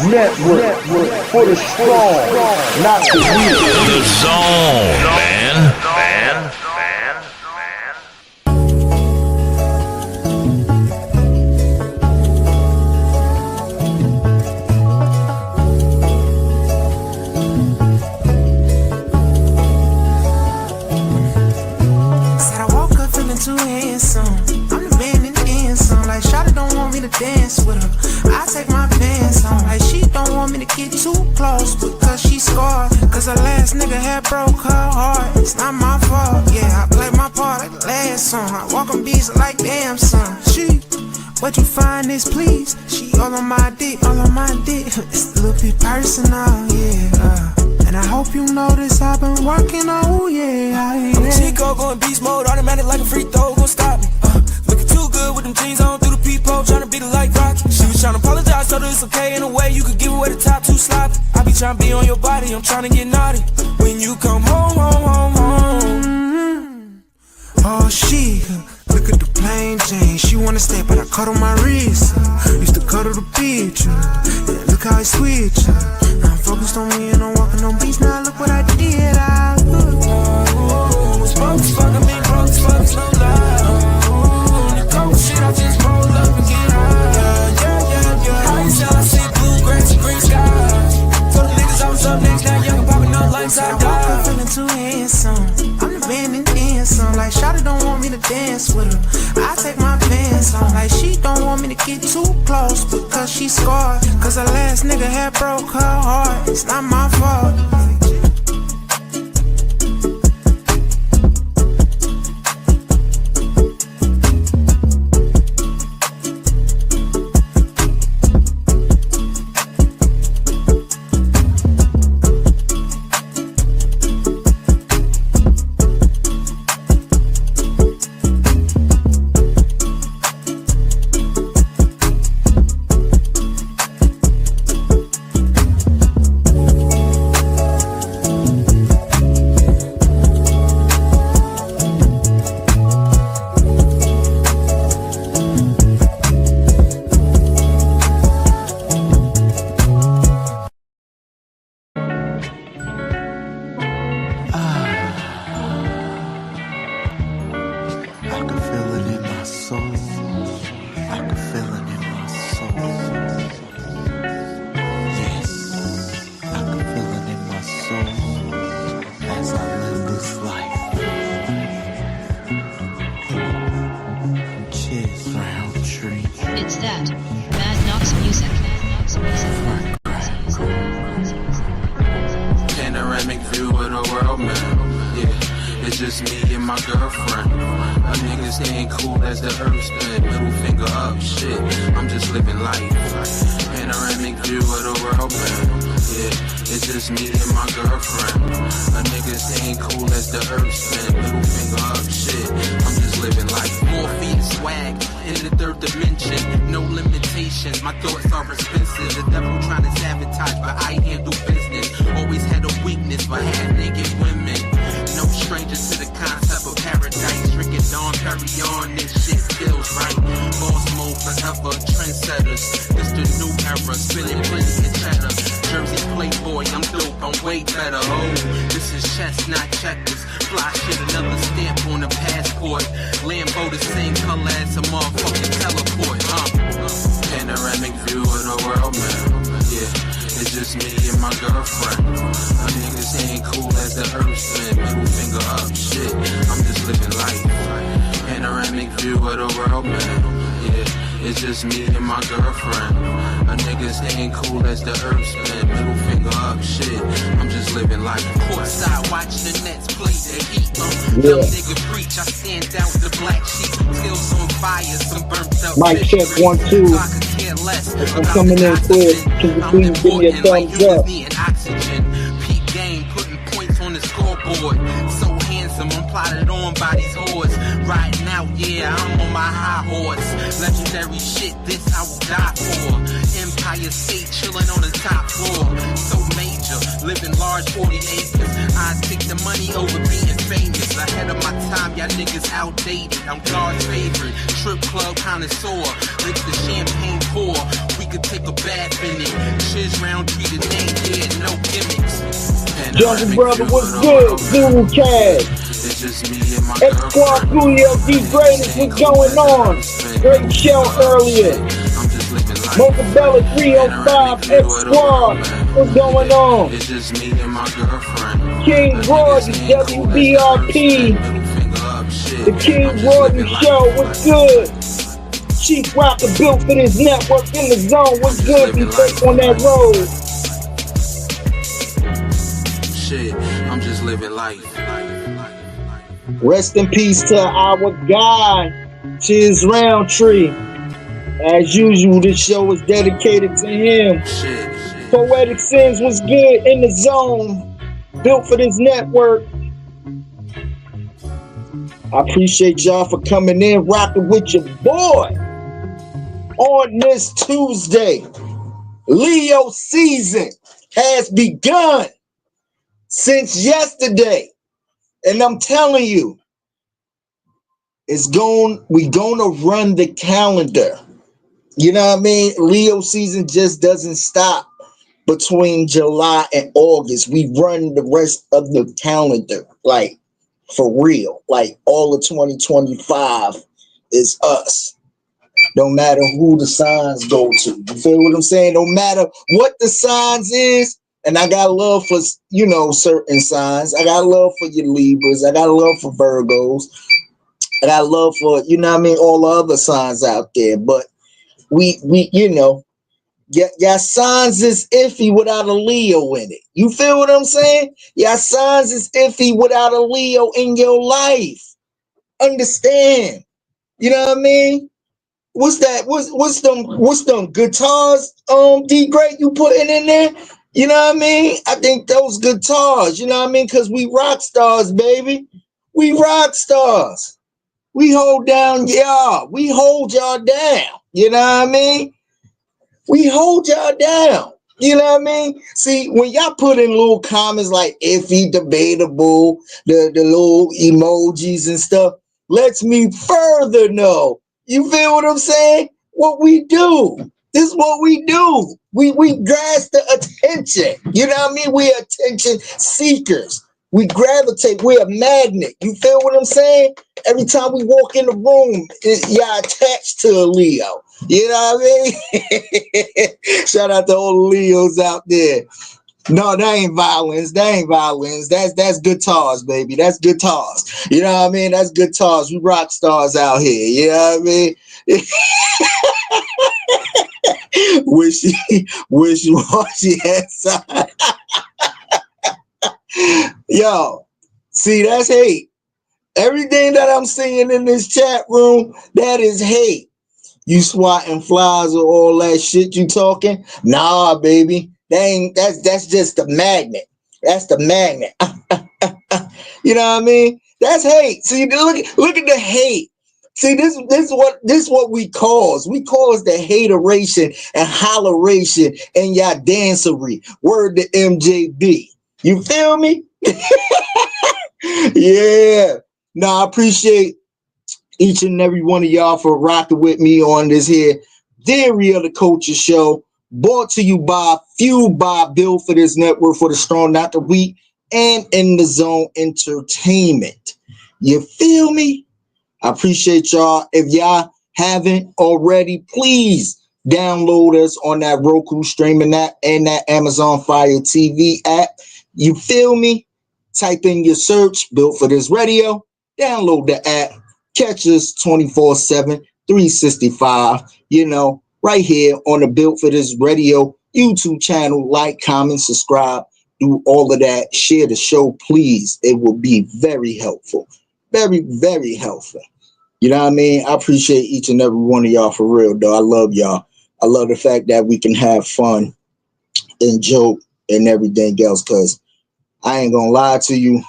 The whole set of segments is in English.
Network for the strong, not the weak. The Zone, man. Said I woke up feeling too handsome. I'm the man in the end song. Like Shawty don't want me to dance with her. I take my pants on. Like she don't want me to get too close because she scarred. Cause her last nigga had broke her heart. It's not my fault. Yeah, I play my part like the last song. I walk on beats like damn son. She, what you find is please. She all on my dick, all on my dick. It's a little bit personal, yeah. And I hope you notice I've been working, oh yeah. Chico going beast mode, automatic like a free throw, gon' stop me. Looking too good with them jeans on through the peephole, tryna be the like Rocky. She was tryna apologize, told her it's okay in a way you could give away the top too sloppy. I be tryna be on your body, I'm tryna get naughty. When you come home, home. Oh she, look at the plain Jane. She wanna stay, but I cut on my wrist. Used to cuddle the bitch. Yeah, look how I switch. Now I'm focused on me and I'm walking on beats. Now look what I did. Broke as fuck, I mean broke as fuck, it's no lie. The cold shit, I just roll up and get high. Yeah. I ain't sell, I see blue, grass, and green skies. Told the niggas I was up next, now young and popping up like I die. Feeling too handsome. I'm the man in dancing. Like Shawty don't want me to dance with her. I take my pants on. Like she don't want me to get too close because she scarred. Cause her last nigga had broke her heart. It's not my fault. It's that Mad Knox music. Panoramic view of the world, man. Yeah, it's just me and my girlfriend. A nigga staying cool as the earth spin. Middle finger up, shit. I'm just living life. Panoramic view of the world, man. Yeah, it's just me and my girlfriend. A nigga staying cool as the earth spin. Middle finger up, shit. I'm just living life. More feet swag in the third dimension. No limitations. My thoughts are expensive. The devil trying to sabotage, but I handle business. Always had a weakness for half naked women. No stranger to the concept of paradise. Drinking Dawn, carry on. This shit feels right. Boss mode forever. Trendsetters. This the new era. Spinning plenty of cheddar. Jersey playboy. I'm dope. I'm way better. Oh, this is chess, not checkers. Fly shit, another stamp on the passport. Lambo the same color as a motherfucking teleport. Panoramic view of the world, man. Yeah, it's just me and my girlfriend. A nigga staying cool as the earth spin. Middle finger up, shit. I'm just living life. Panoramic view of the world, man. Yeah, it's just me and my girlfriend. A nigga staying cool as the earth spin. Middle finger up, shit. I'm just living life. Courtside, watch the Nets play the Heat. Young nigga preach, I stand out the black sheep. Skills on fire, some burnt up. Mic check 1 2. I'm coming in clear. Can you please give me a thumbs up? Oxygen, peak game, putting points on the scoreboard. So handsome, I'm plotted on by these whores. Riding out, yeah, I'm on my high horse. Legendary shit, this I will die for. Empire State, chilling on the top floor. So major, living large, 40 acres. I take the money over being famous. Ahead of my time, y'all niggas outdated. I'm God's favorite, strip club connoisseur. Lick the champagne pour, we could take a bath in it. Shiz round, treat the name, yeah, no gimmicks. Jungle Brother, what's good? Zulu Cash. It's just me and my X Squad Julio D Greatest, what's going on? Great show earlier. Mocabella 305 X Squad, what's going on? It's just me and my girlfriend. King Royalty WBRP. The King Royalty Show, what's good? Chief Rocker built for this network in the zone, what's good? Be safe on that road. Shit, I'm just living life. Rest in peace to our guy, Chiz Roundtree. As usual, this show is dedicated to him. Poetic Sins was good in the zone. Built for this network. I appreciate y'all for coming in, rocking with your boy. On this Tuesday, Leo season has begun since yesterday. And I'm telling you, we're gonna run the calendar. You know what I mean? Leo season just doesn't stop between July and August. We run the rest of the calendar, like for real. Like all of 2025 is us. No matter who the signs go to. You feel what I'm saying? No matter what the signs is. And I got love for, certain signs. I got love for your Libras. I got love for Virgos. I got love for, all the other signs out there. But we your signs is iffy without a Leo in it. You feel what I'm saying? Your signs is iffy without a Leo in your life. Understand? You know what I mean? What's that? What's them guitars, D Great, you putting in there? You know what I mean? I think those guitars, you know what I mean? Because we rock stars, baby. We rock stars. We hold down y'all. We hold y'all down. You know what I mean? We hold y'all down. You know what I mean? See, when y'all put in little comments like iffy, debatable, the little emojis and stuff, lets me further know. You feel what I'm saying? What we do. This is what we do. We grasp the attention. You know what I mean? We're attention seekers. We gravitate. We're a magnet. You feel what I'm saying? Every time we walk in the room, y'all attached to a Leo. You know what I mean? Shout out to all the Leos out there. No, that ain't violence. That ain't violence. That's guitars, baby. That's guitars. You know what I mean? That's guitars. We rock stars out here. You know what I mean? wishy-washy side. Yo, see, that's hate. Everything that I'm seeing in this chat room, that is hate. You swatting flies or all that shit you talking? Nah, baby. That's just the magnet. That's the magnet. You know what I mean? That's hate. See, look at the hate. See, this is what we cause. We cause the hateration and holleration and y'all dancery. Word to MJB. You feel me? Yeah. No, I appreciate each and every one of y'all for rocking with me on this here Theory of the Culture show, brought to you by, fueled by, built for this network for the strong, not the weak, and In the Zone Entertainment. You feel me? I appreciate y'all. If y'all haven't already, please download us on that Roku streaming app and that Amazon Fire TV app. You feel me? Type in your search, Built for This Radio. Download the app. Catch us 24/7, 365. Right here on the Built for This Radio YouTube channel. Like, comment, subscribe. Do all of that. Share the show, please. It will be very helpful. Very, very helpful. You know what I mean? I appreciate each and every one of y'all for real, though. I love y'all. I love the fact that we can have fun and joke and everything else, because I ain't gonna lie to you.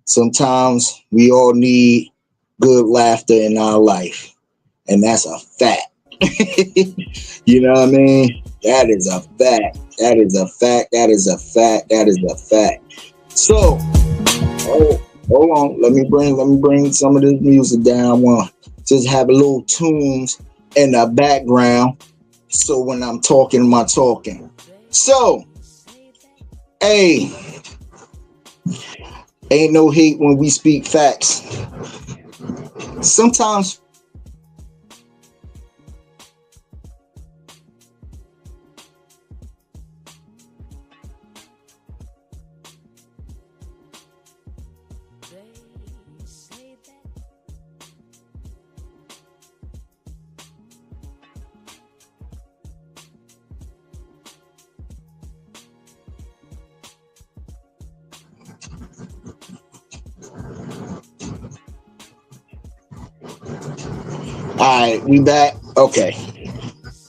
Sometimes we all need good laughter in our life, and that's a fact. You know what I mean? That is a fact. That is a fact. That is a fact. That is a fact. So, hold on. Let me bring some of this music down. I want to just have a little tunes in the background, so when I'm talking, my talking. So, hey, ain't no hate when we speak facts. Sometimes all right, we back. Okay.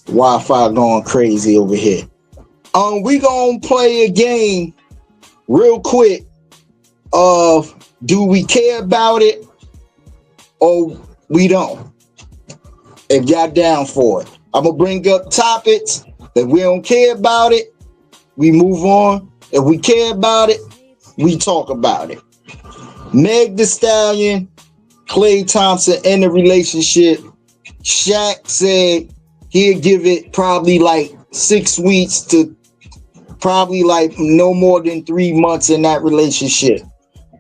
Wi-Fi going crazy over here. We gonna play a game real quick of, do we care about it or we don't? If y'all down for it. I'm gonna bring up topics. If we don't care about it, we move on. If we care about it, we talk about it. Meg Thee Stallion, Klay Thompson in a relationship. Shaq said he'd give it probably like 6 weeks to probably like no more than 3 months in that relationship.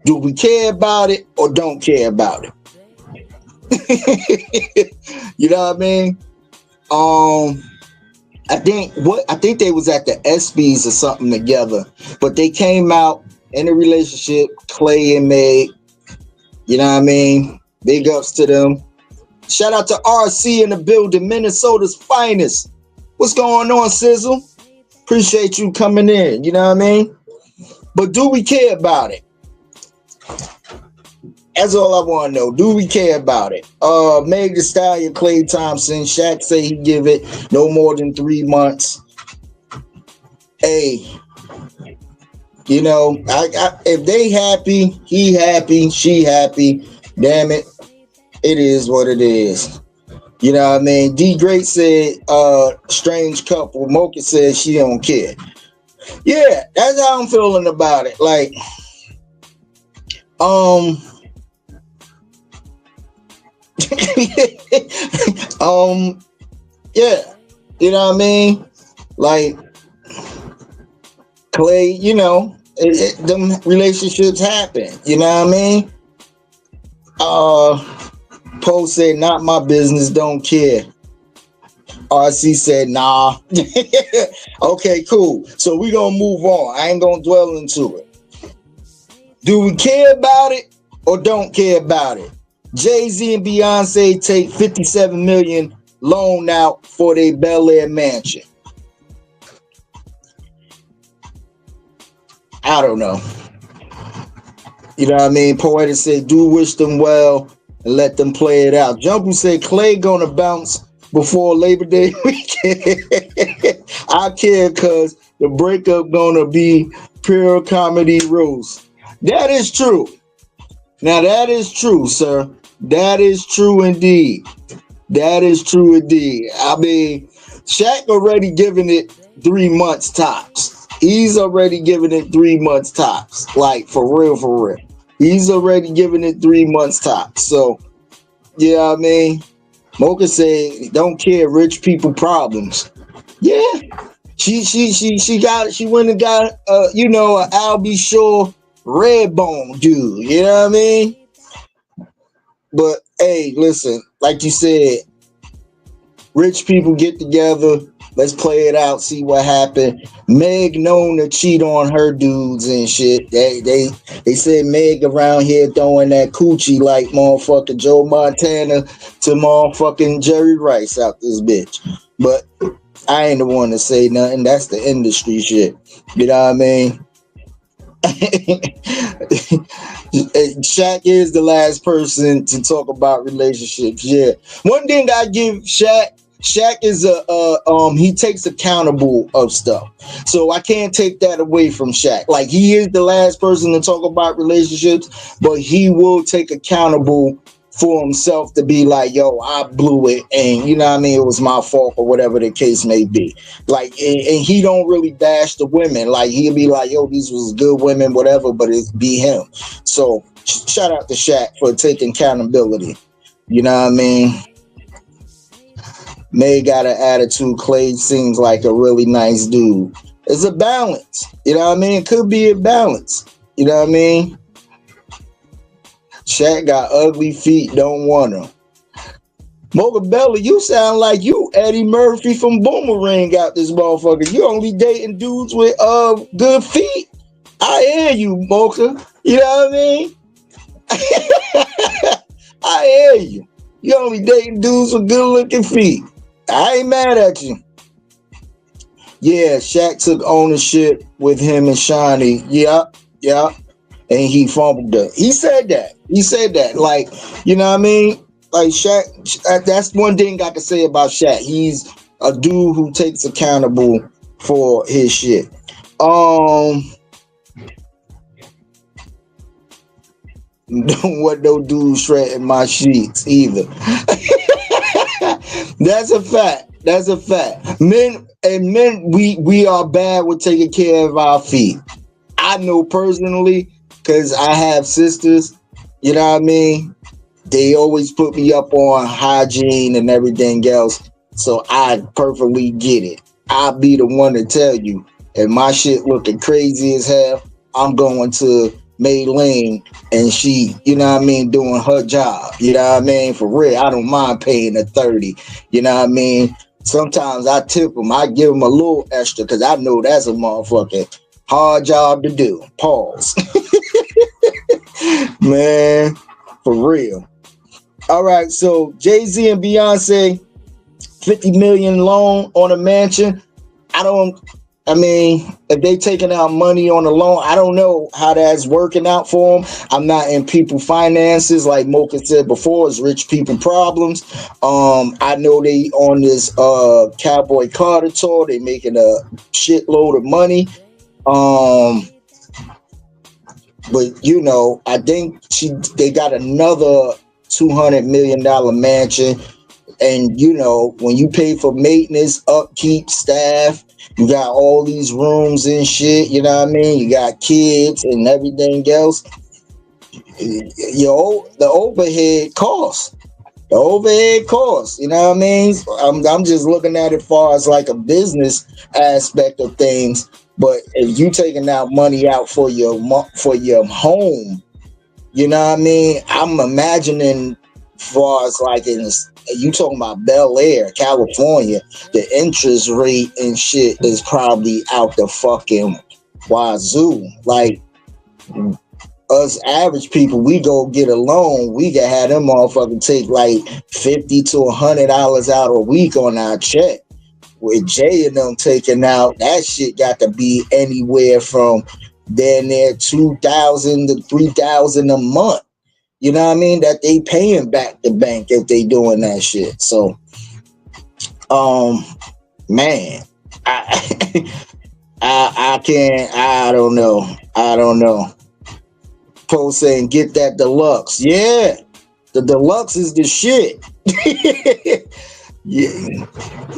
Do we care about it or don't care about it? You know what I mean? I think they was at the ESPYs or something together, but they came out in a relationship, Klay and Meg. You know what I mean? Big ups to them. Shout out to RC in the building, Minnesota's finest. What's going on, Sizzle? Appreciate you coming in. You know what I mean? But do we care about it? That's all I want to know. Do we care about it? Meg Thee Stallion, Klay Thompson, Shaq say he give it no more than 3 months. Hey, you know, if they happy, he happy, she happy. Damn it, it is what it is. You know what I mean? D Great said, strange couple. Mocha said she don't care. Yeah, that's how I'm feeling about it. Like, yeah, you know what I mean? Like, Klay, you know, them relationships happen. You know what I mean? Poe said, not my business, don't care. RC said, nah. Okay, cool. So we gonna move on. I ain't gonna dwell into it. Do we care about it or don't care about it? Jay-Z and Beyonce take $57 million loan out for their Bel Air mansion. I don't know. You know what I mean? Poetic said, do wish them well and let them play it out. Jungle said, Clay gonna bounce before Labor Day weekend. I care because the breakup gonna be pure comedy roast. That is true. Now that is true, sir. That is true indeed. That is true indeed. I mean, Shaq already given it 3 months tops. He's already given it 3 months tops. Like for real, for real. He's already given it 3 months tops. So, yeah, I mean, Mocha said, don't care, rich people problems. Yeah. She went and got a Albie Shore red bone dude. You know what I mean? But hey, listen, like you said, rich people get together. Let's play it out, see what happened. Meg known to cheat on her dudes and shit. They said Meg around here throwing that coochie like motherfucking Joe Montana to motherfucking Jerry Rice out this bitch. But I ain't the one to say nothing. That's the industry shit. You know what I mean? Shaq is the last person to talk about relationships. Yeah. One thing I give Shaq is he takes accountable of stuff. So I can't take that away from Shaq. Like, he is the last person to talk about relationships, but he will take accountable for himself to be like, yo, I blew it, and you know what I mean, it was my fault, or whatever the case may be. Like, and he don't really bash the women. Like, he'll be like, yo, these was good women, whatever, but it be him. So shout out to Shaq for taking accountability. You know what I mean? May got an attitude. Clay seems like a really nice dude. It's a balance. You know what I mean? It could be a balance. You know what I mean? Shaq got ugly feet, don't want them. Mocha Bella, you sound like you Eddie Murphy from Boomerang out this motherfucker. You only dating dudes with good feet. I hear you, Mocha. You know what I mean? I hear you. You only dating dudes with good looking feet. I ain't mad at you. Yeah, Shaq took ownership with him and Shawnee. Yeah. And he fumbled it. He said that. Like, you know what I mean? Like, Shaq, that's one thing I can say about Shaq. He's a dude who takes accountable for his shit. Don't want no dude shredding my sheets either. That's a fact. Men, we are bad with taking care of our feet. I know personally, because I have sisters, you know what I mean? They always put me up on hygiene and everything else. So I perfectly get it. I'll be the one to tell you, if my shit looking crazy as hell, I'm going to May Lane and she, you know what I mean, doing her job. You know what I mean? For real, I don't mind paying a 30. You know what I mean? Sometimes I tip them. I give them a little extra because I know that's a motherfucking hard job to do. Pause. Man, for real. All right, so Jay-Z and Beyonce, 50 million loan on a mansion. I mean, if they taking out money on a loan, I don't know how that's working out for them. I'm not in people finances, like Mocha said before. It's rich people problems. I know they on this Cowboy Carter tour. They making a shitload of money. But you know, I think they got another $200 million mansion. And you know, when you pay for maintenance, upkeep, staff, you got all these rooms and shit, you know what I mean? You got kids and everything else. The overhead costs. You know what I mean? I'm just looking at it far as like a business aspect of things. But if you taking out money out for your home, you know what I mean? I'm imagining far as like you talking about Bel Air, California, the interest rate and shit is probably out the fucking wazoo. Like, us average people, we go get a loan, we can have them motherfucking take like $50 to $100 out a week on our check. With Jay and them taking out, that shit got to be anywhere from then they're 2,000 to 3,000 a month. You know what I mean? That they paying back the bank if they doing that shit. So, man, I I can't. I don't know. I don't know. Post saying get that deluxe. Yeah, the deluxe is the shit. Yeah.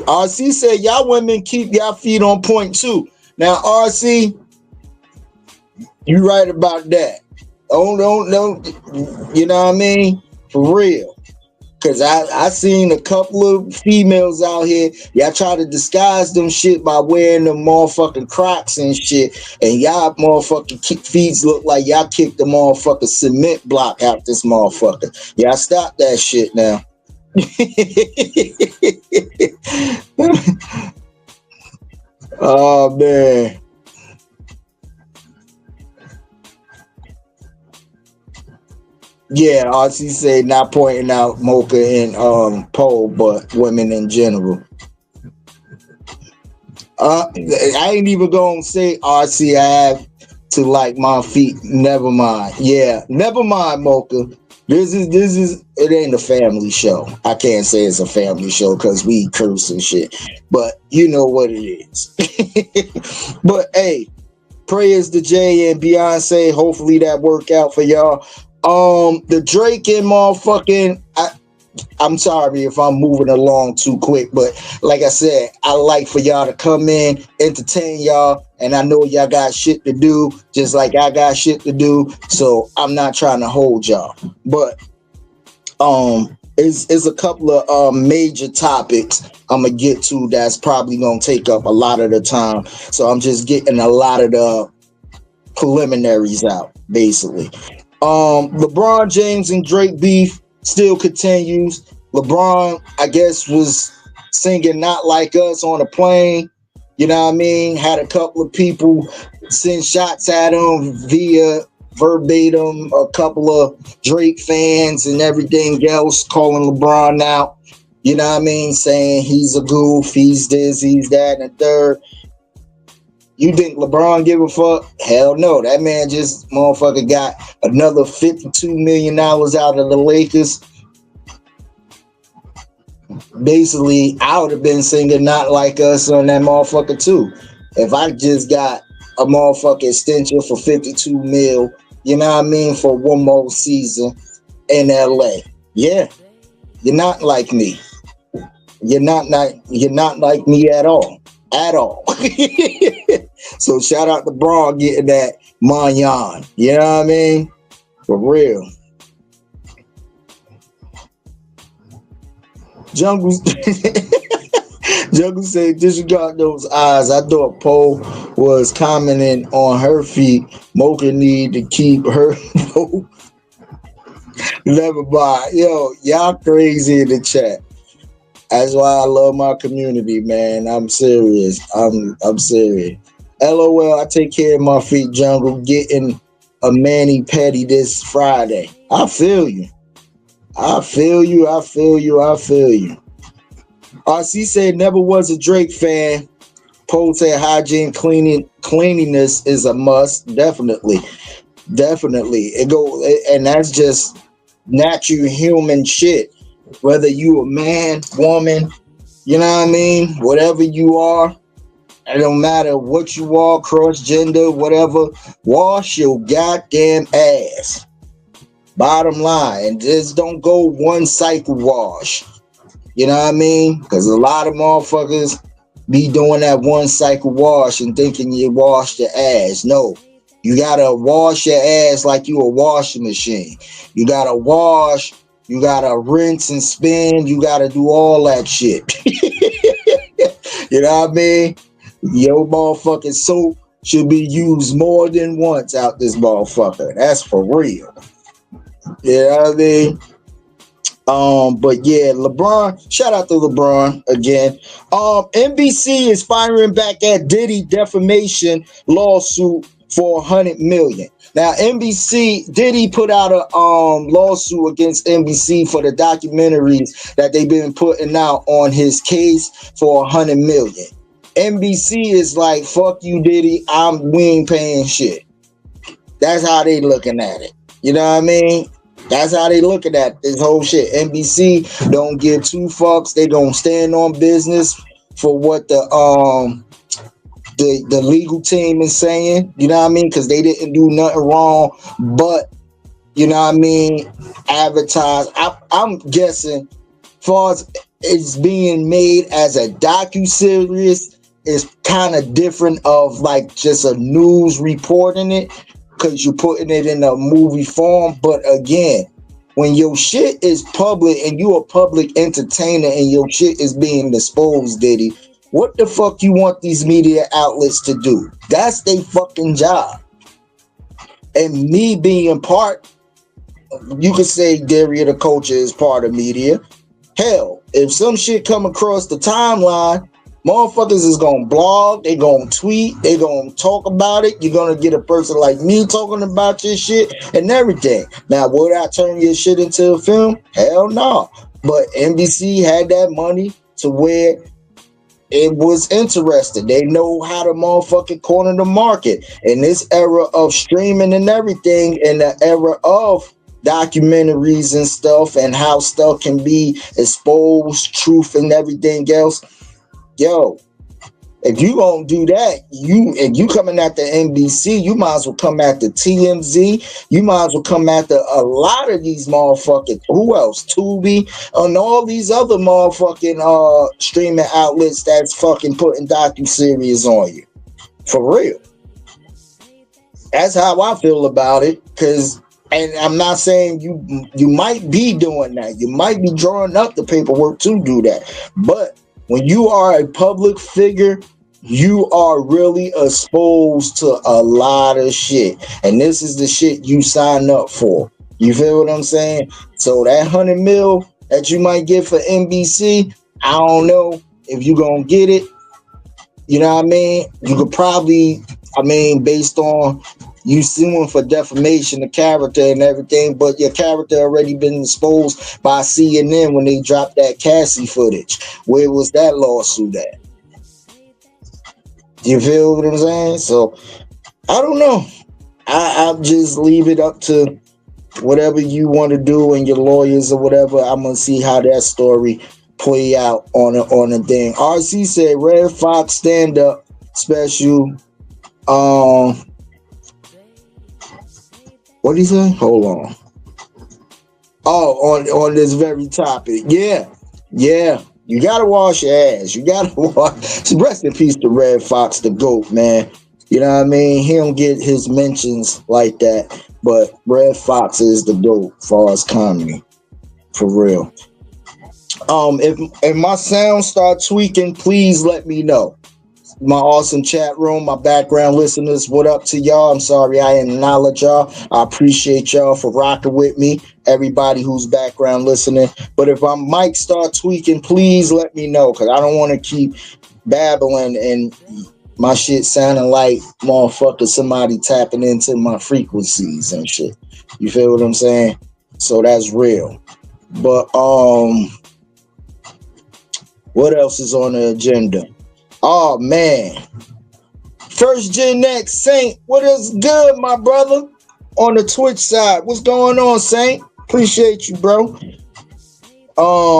RC said y'all women keep y'all feet on point too. Now RC, you right about that. Don't. You know what I mean? For real. Cause I seen a couple of females out here. Y'all try to disguise them shit by wearing them motherfucking Crocs and shit, and y'all motherfucking feet look like y'all kicked the motherfucking cement block out this motherfucker. Y'all stop that shit now. Oh man. Yeah, RC say not pointing out Mocha and Pole, but women in general. I ain't even gonna say RC I have to like my feet. Never mind. Yeah, never mind, Mocha. This is it ain't a family show. I can't say it's a family show because we curse and shit. But you know what it is. But hey, prayers to Jay and Beyonce. Hopefully that work out for y'all. The Drake and motherfucking I'm sorry if I'm moving along too quick, but like I said, I like for y'all to come in, entertain y'all, and I know y'all got shit to do, just like I got shit to do. So I'm not trying to hold y'all, but it's a couple of major topics I'm gonna get to that's probably gonna take up a lot of the time. So I'm just getting a lot of the preliminaries out, basically. LeBron James and Drake beef still continues. LeBron, I guess, was singing Not Like Us on a plane. You know what I mean? Had a couple of people send shots at him via verbatim, a couple of Drake fans and everything else calling LeBron out. You know what I mean? Saying he's a goof, he's this, he's that, and the third. You think LeBron give a fuck? Hell no. That man just motherfucker got another $52 million out of the Lakers. Basically, I would have been singing Not Like Us on that motherfucker too. If I just got a motherfucking extension for 52 mil, you know what I mean, for one more season in LA. Yeah. You're not like me. You're not like me at all. At all. So shout out to Braun getting that Manyan. You know what I mean? For real. Jungle said disregard those eyes. I thought Poe was commenting on her feet. Mocha need to keep her never mind. Yo, y'all crazy in the chat. That's why I love my community, man. I'm serious. I'm serious. LOL, I take care of my feet, Jungle. Getting a mani petty this Friday. I feel you. RC said never was a Drake fan. Poe said hygiene, cleanliness is a must. Definitely. It go, and that's just natural human shit. Whether you a man, woman, you know what I mean? Whatever you are, it don't matter what you are, cross-gender, whatever, wash your goddamn ass. Bottom line, and just don't go one cycle wash. You know what I mean? Because a lot of motherfuckers be doing that one cycle wash and thinking you washed your ass. No, you gotta wash your ass like you a washing machine. You gotta wash. You gotta rinse and spin. You gotta do all that shit. You know what I mean? Your motherfucking soap should be used more than once out this motherfucker. That's for real. You know what I mean? But yeah, LeBron, shout out to LeBron again. NBC is firing back at Diddy defamation lawsuit for $100 million. Now, Diddy put out a lawsuit against NBC for the documentaries that they've been putting out on his case for $100 million. NBC is like, fuck you, Diddy. We ain't paying shit. That's how they looking at it. You know what I mean? That's how they looking at this whole shit. NBC don't give two fucks. They gonna stand on business for what the legal team is saying. You know what I mean? Because they didn't do nothing wrong, but you know what I mean, advertise. I'm guessing, far as it's being made as a docu-series, is kind of different of like just a news reporting it, because you're putting it in a movie form. But again, when your shit is public and you a public entertainer and your shit is being disposed, Diddy, what the fuck you want these media outlets to do? That's their fucking job. And me being part, you could say Daria the Culture is part of media. Hell, if some shit come across the timeline, motherfuckers is gonna blog, they gonna tweet, they gonna talk about it. You're gonna get a person like me talking about your shit and everything. Now, would I turn your shit into a film? Hell no. But NBC had that money to where it was interested. They know how to motherfucking corner the market. In this era of streaming and everything, in the era of documentaries and stuff and how stuff can be exposed, truth and everything else. Yo, if you gonna do that, if you coming at the NBC, you might as well come at the TMZ. You might as well come at a lot of these motherfucking, who else? Tubi and all these other motherfucking streaming outlets that's fucking putting docu-series on you. For real. That's how I feel about it. And I'm not saying you might be doing that. You might be drawing up the paperwork to do that. But when you are a public figure, you are really exposed to a lot of shit. And this is the shit you sign up for. You feel what I'm saying? So that 100 mil that you might get for NBC, I don't know if you're going to get it. You know what I mean? You could probably, based on you suing for defamation of character and everything, but your character already been exposed by CNN when they dropped that Cassie footage. Where was that lawsuit at? You feel what I'm saying? So I don't know. I just leave it up to whatever you want to do and your lawyers or whatever. I'm gonna see how that story play out on a thing. RC said Red Fox stand up special. What did he say? Hold on. Oh, on this very topic. Yeah. You gotta wash your ass. You gotta wash. Rest in peace to Red Fox, the GOAT, man. You know what I mean? He don't get his mentions like that, but Red Fox is the GOAT as far as comedy. For real. If my sound start tweaking, please let me know. My awesome chat room, my background listeners, what up to y'all? I'm sorry I didn't acknowledge y'all. I appreciate y'all for rocking with me. Everybody who's background listening. But if my mic start tweaking, please let me know, because I don't want to keep babbling and my shit sounding like motherfucker somebody tapping into my frequencies and shit. You feel what I'm saying? So that's real. But what else is on the agenda? Oh man, First Gen X Saint, what is good, my brother? On the Twitch side, what's going on, Saint? Appreciate you, bro.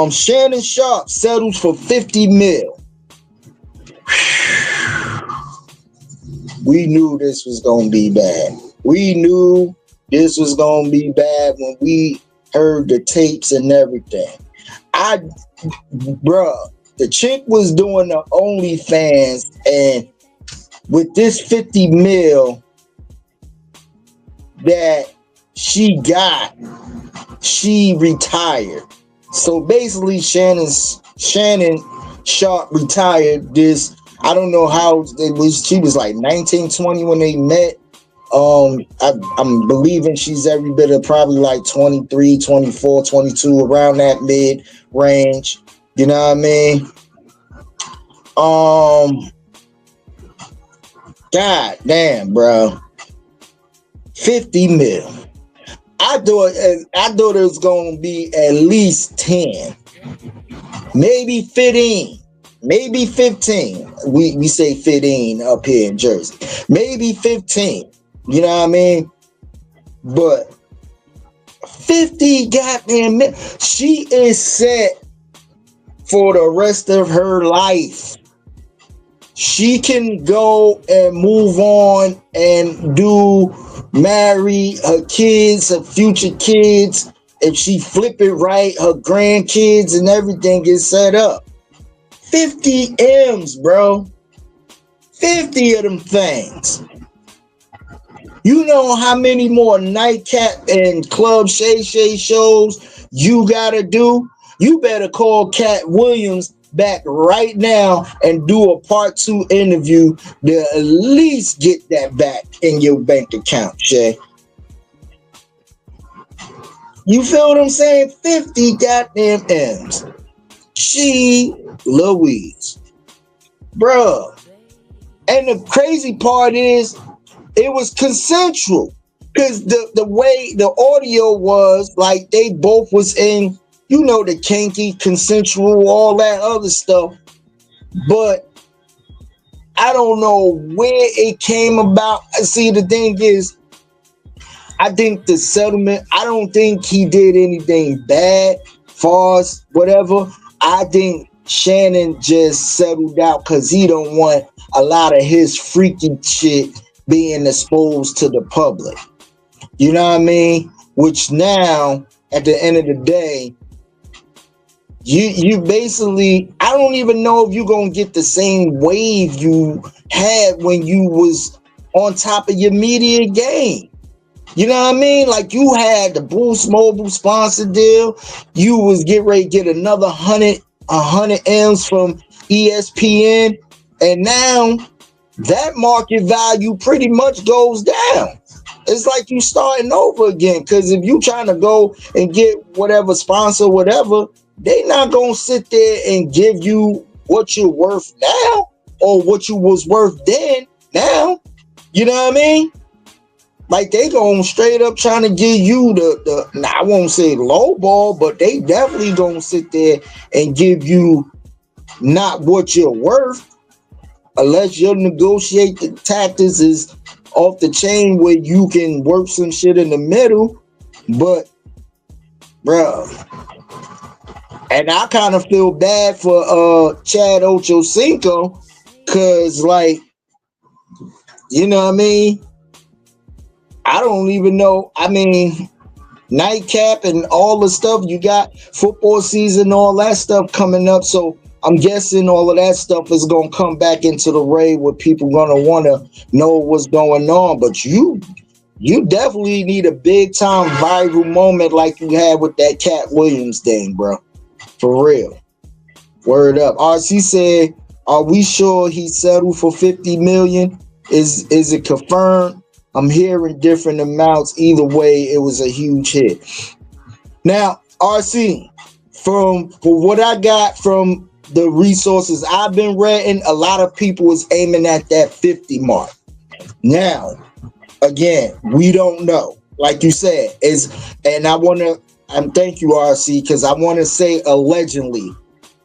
Shannon Sharp settles for 50 mil. We knew this was gonna be bad. We knew this was gonna be bad when we heard the tapes and everything. Bruh. The chick was doing the OnlyFans, and with this 50 mil that she got, she retired. So basically, Shannon Sharp retired this. I don't know how it was. She was like 19, 20 when they met. I'm believing she's every bit of probably like 23, 24, 22, around that mid range. You know what I mean? God damn, bro. 50 mil. I thought it was gonna be at least 10, maybe 15, maybe 15. We say 15 up here in Jersey. Maybe 15. You know what I mean? But 50 goddamn minutes. She is set for the rest of her life. She can go and move on and marry her kids, her future kids. If she flip it right, her grandkids and everything is set up. 50 M's, bro. 50 of them things. You know how many more nightcap and Club Shay Shay shows you gotta do? You better call Cat Williams back right now and do a part 2 interview to at least get that back in your bank account, Shay. You feel what I'm saying? 50 goddamn M's. She Louise. Bruh. And the crazy part is it was consensual. Because the way the audio was, like they both was in, you know, the kinky, consensual, all that other stuff. But I don't know where it came about. See, the thing is, I think the settlement, I don't think he did anything bad, far as whatever. I think Shannon just settled out because he don't want a lot of his freaky shit being exposed to the public. You know what I mean? Which now, at the end of the day, you basically, I don't even know if you're gonna get the same wave you had when you was on top of your media game. You know what I mean? Like you had the Boost Mobile sponsor deal. You was getting ready to get another 100 M's from ESPN, and now that market value pretty much goes down. It's like you starting over again. Because if you trying to go and get whatever sponsor, whatever, they not gonna sit there and give you what you're worth now or what you was worth then. Now, you know what I mean? Like they gonna straight up trying to give you the I won't say low ball, but they definitely gonna sit there and give you not what you're worth, unless your negotiating tactics is off the chain where you can work some shit in the middle. But bro, and I kind of feel bad for Chad Ochocinco, cause like, you know what I mean? I don't even know. I mean, nightcap and all the stuff you got, football season, all that stuff coming up. So I'm guessing all of that stuff is going to come back into the ray where people going to want to know what's going on. But you definitely need a big time viral moment like you had with that Cat Williams thing, bro. For real. Word up. RC said, are we sure he settled for 50 million? Is it confirmed? I'm hearing different amounts. Either way, it was a huge hit. Now, RC, for what I got from the resources I've been reading, a lot of people is aiming at that 50 mark. Now, again, we don't know. Like you said, and thank you, RC, because I want to say allegedly.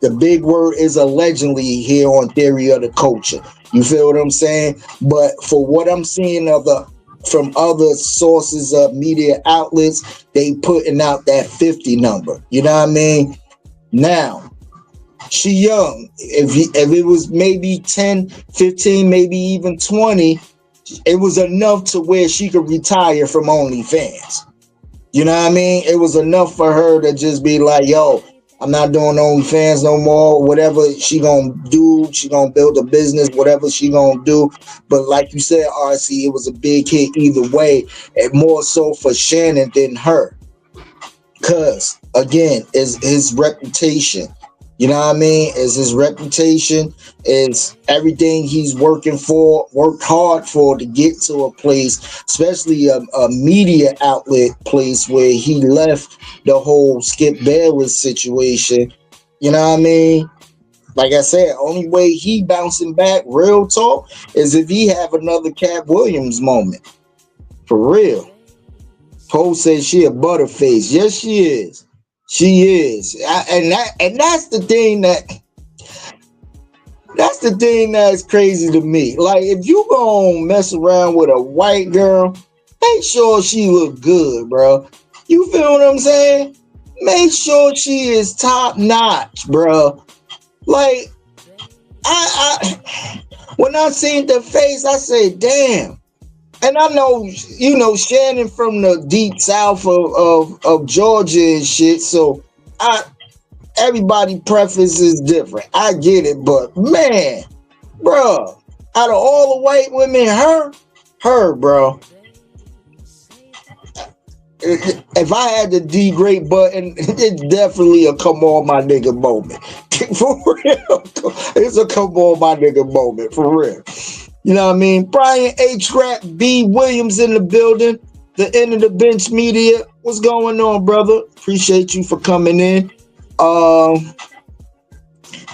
The big word is allegedly here on Theory of the Culture. You feel what I'm saying? But for what I'm seeing from other sources of media outlets, they putting out that 50 number. You know what I mean? Now, she young. If it was maybe 10, 15, maybe even 20, it was enough to where she could retire from OnlyFans. You know what I mean? It was enough for her to just be like, yo, I'm not doing OnlyFans no more. Whatever she gonna do, she gonna build a business, whatever she gonna do. But like you said, RC, it was a big hit either way, and more so for Shannon than her. Cause again, is his reputation. You know what I mean? Is his reputation, is everything he's worked hard for to get to a place, especially a media outlet place where he left the whole Skip Bayless situation. You know what I mean? Like I said, only way he bouncing back, real talk, is if he have another Cat Williams moment. For real. Poe says she a butterface. Yes, she is. She is. And that's the thing that's crazy to me. Like, if you gonna mess around with a white girl make sure she look good, bro. You feel what I'm saying? Make sure she is top notch, bro. Like I when I seen the face, I said, damn. And I know, Shannon from the deep south of Georgia and shit. So I everybody preference is different. I get it, but man, bro, out of all the white women, her, bro. If I had the degrade button, it's definitely a come on my nigga moment. For real. It's a come on my nigga moment, for real. You know what I mean? Brian H. Scrap B. Williams in the building. The end of the bench media. What's going on, brother? Appreciate you for coming in. And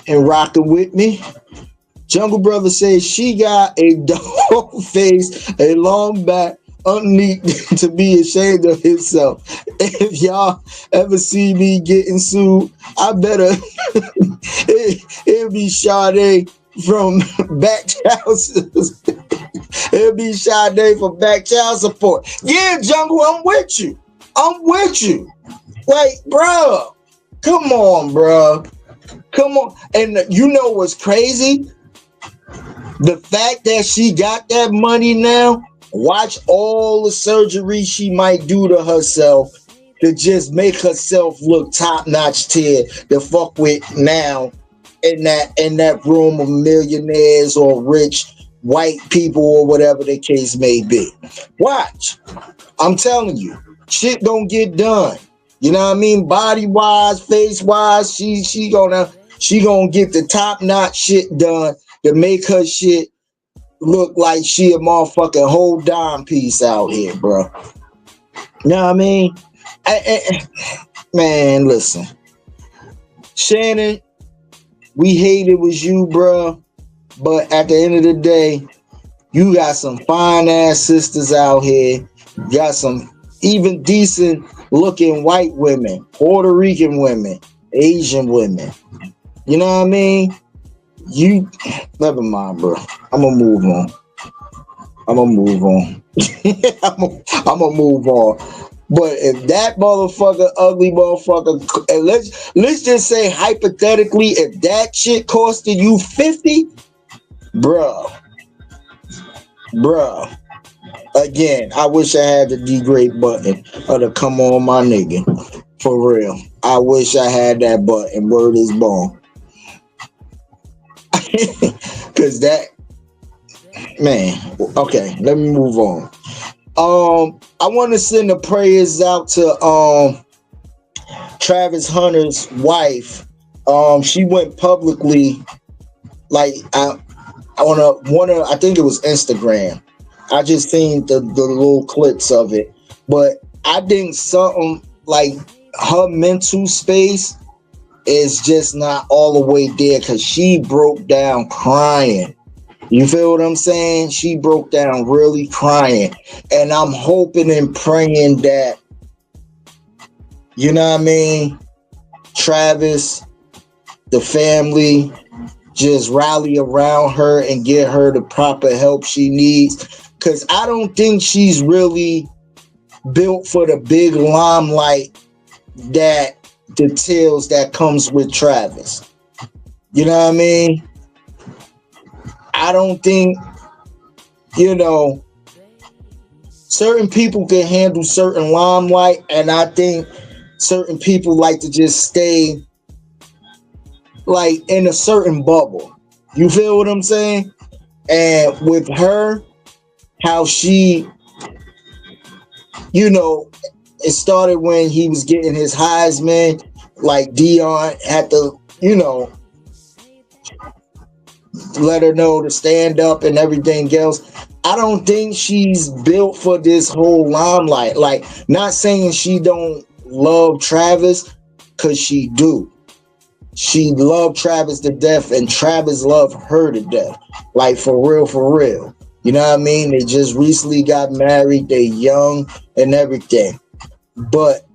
rocking with me. Jungle Brother says she got a dog face, a long back, underneath to be ashamed of himself. If y'all ever see me getting sued, I better it'll be Sade from back child. It'll be Sade from back child support. Yeah, Jungle, I'm with you. Like, bro, come on, bro. Come on. And you know what's crazy? The fact that she got that money now, watch all the surgery she might do to herself to just make herself look top-notch tier to fuck with now in that room of millionaires or rich white people or whatever the case may be. Watch. I'm telling you, shit don't get done. You know what I mean? Body-wise, face-wise, she gonna get the top-notch shit done to make her shit look like she a motherfucking whole dime piece out here, bro. You know what I mean? Man, listen. Shannon, we hate it was you, bro. But at the end of the day, you got some fine ass sisters out here. You got some even decent looking white women, Puerto Rican women, Asian women. You know what I mean? You never mind, bro. I'm gonna move on. I'm gonna move on. But if that motherfucker, ugly motherfucker, and let's just say hypothetically, if that shit costed you 50, bruh. Again, I wish I had the degrade button or the come on my nigga. For real. I wish I had that button. Word is born. Cause that, man. Okay, let me move on. I want to send the prayers out to Travis Hunter's wife. She went publicly, like I think it was Instagram. I just seen the little clips of it, but I think something like her mental space is just not all the way there because she broke down crying. You feel what I'm saying? She broke down really crying. And I'm hoping and praying that, you know what I mean, Travis, the family, just rally around her and get her the proper help she needs. Because I don't think she's really built for the big limelight that details that comes with Travis. You know what I mean? I don't think, certain people can handle certain limelight, and I think certain people like to just stay like in a certain bubble. You feel what I'm saying? And with her, how she, it started when he was getting his Heisman, like Dion had to, let her know to stand up and everything else. I don't think she's built for this whole limelight. Like, not saying she don't love Travis, because she do. She loved Travis to death, and Travis loved her to death. Like, for real. You know what I mean? They just recently got married. They young and everything. But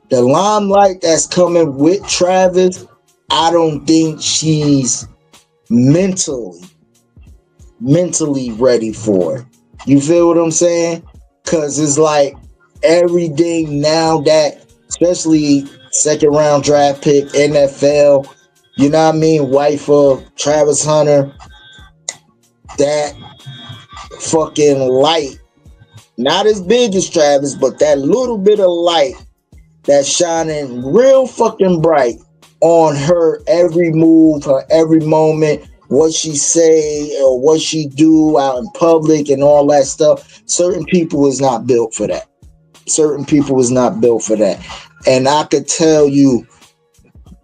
the limelight that's coming with Travis, I don't think she's mentally ready for it. You feel what I'm saying? Cause it's like everything now that, especially second round draft pick, NFL, you know what I mean? Wife of Travis Hunter, that fucking light, not as big as Travis, but that little bit of light that's shining real fucking bright on her every move, her every moment, what she say or what she do out in public and all that stuff. Certain people is not built for that. Certain people is not built for that. And I could tell you,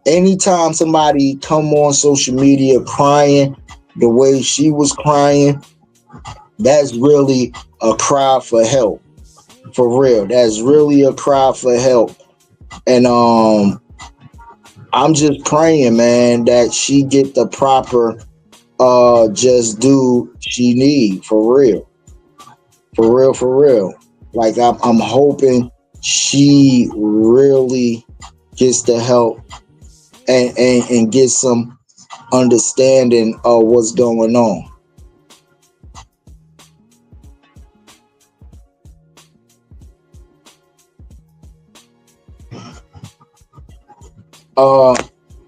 anytime somebody come on social media crying the way she was crying, that's really a cry for help. For real. That's really a cry for help. And I'm just praying, man, that she get the proper just due she need, for real. For real, for real. Like I'm hoping she really gets the help and get some understanding of what's going on.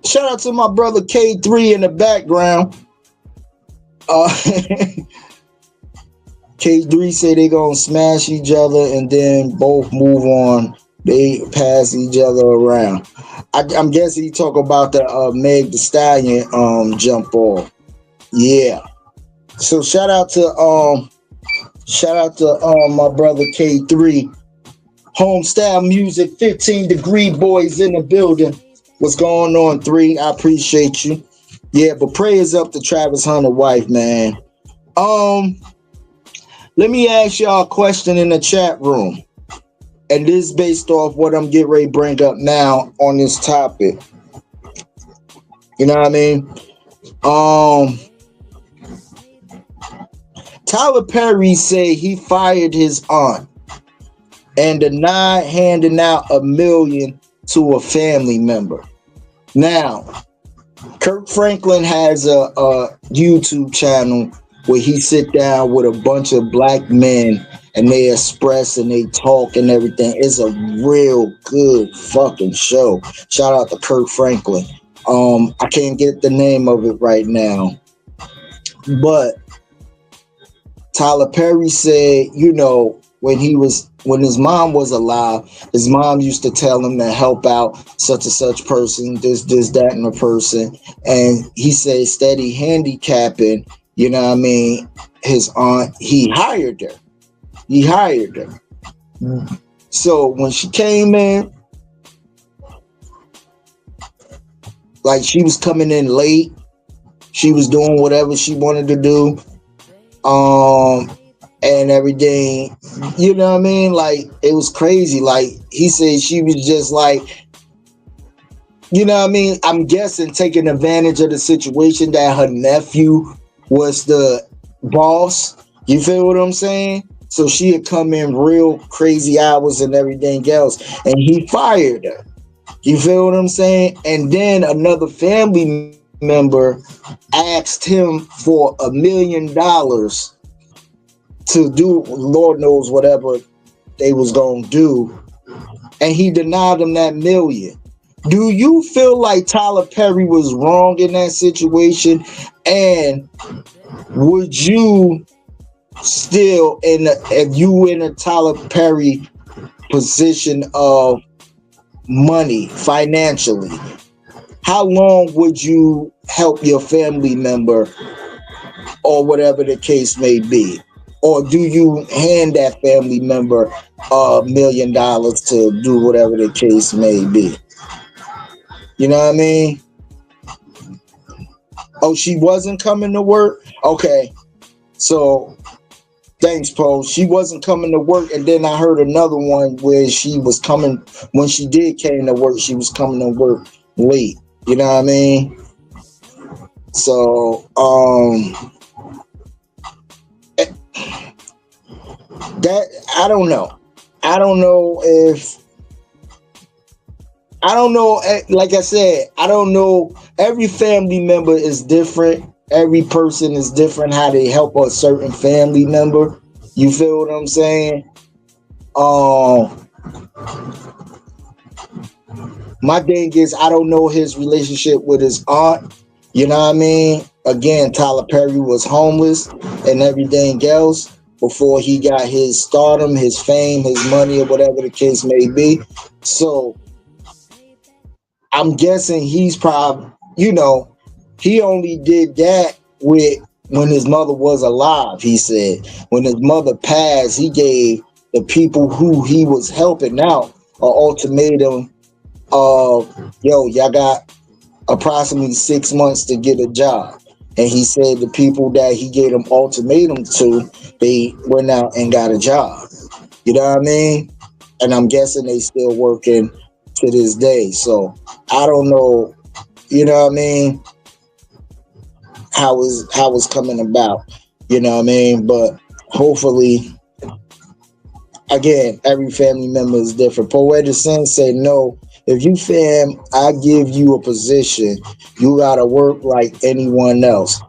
Shout out to my brother K3 in the background. K3 say they gonna smash each other and then both move on. They pass each other around. I'm guessing he talk about the Meg Thee Stallion jump off. Yeah. So shout out to my brother K3. Homestyle Music, 15 Degree Boys in the building. What's going on, 3? I appreciate you. Yeah, but prayers up to Travis Hunter wife, man. Let me ask y'all a question in the chat room. And this is based off what I'm getting ready to bring up now on this topic. You know what I mean? Tyler Perry say he fired his aunt and denied handing out $1 million to a family member. Now, Kirk Franklin has a YouTube channel where he sit down with a bunch of black men and they express and they talk and everything. It's a real good fucking show. Shout out to Kirk Franklin. I can't get the name of it right now, but Tyler Perry said, you know, when his mom was alive, his mom used to tell him to help out such and such person, this, that, and a person. And he said, steady handicapping, you know what I mean, his aunt, he hired her. So when she came in, like she was coming in late, she was doing whatever she wanted to do. And everything, you know what I mean? Like, it was crazy. Like, he said she was just like, you know what I mean? I'm guessing taking advantage of the situation that her nephew was the boss. You feel what I'm saying? So she had come in real crazy hours and everything else. And he fired her. You feel what I'm saying? And then another family member asked him for $1 million to do Lord knows whatever they was gonna do, and he denied them that $1 million. Do you feel like Tyler Perry was wrong in that situation? And would you still, if you were in a Tyler Perry position of money financially, how long would you help your family member or whatever the case may be? Or do you hand that family member $1 million to do whatever the case may be? You know what I mean? Oh, she wasn't coming to work? Okay. So, thanks, Poe. She wasn't coming to work. And then I heard another one where she was coming, when she did came to work, she was coming to work late. You know what I mean? So, that I don't know. Like I said, I don't know. Every family member is different. Every person is different how they help a certain family member. You feel what I'm saying? Um, my thing is, I don't know his relationship with his aunt. You know what I mean? Again, Tyler Perry was homeless and everything else before he got his stardom, his fame, his money, or whatever the case may be. So I'm guessing he's probably, he only did that with when his mother was alive. He said when his mother passed, he gave the people who he was helping out an ultimatum of, yo, y'all got approximately 6 months to get a job. And he said the people that he gave them ultimatum to, they went out and got a job. You know what I mean? And I'm guessing they still working to this day. So I don't know, you know what I mean, how it's coming about. You know what I mean? But hopefully, again, every family member is different. Poetic Sense say no. If you fam, I give you a position, you gotta work like anyone else.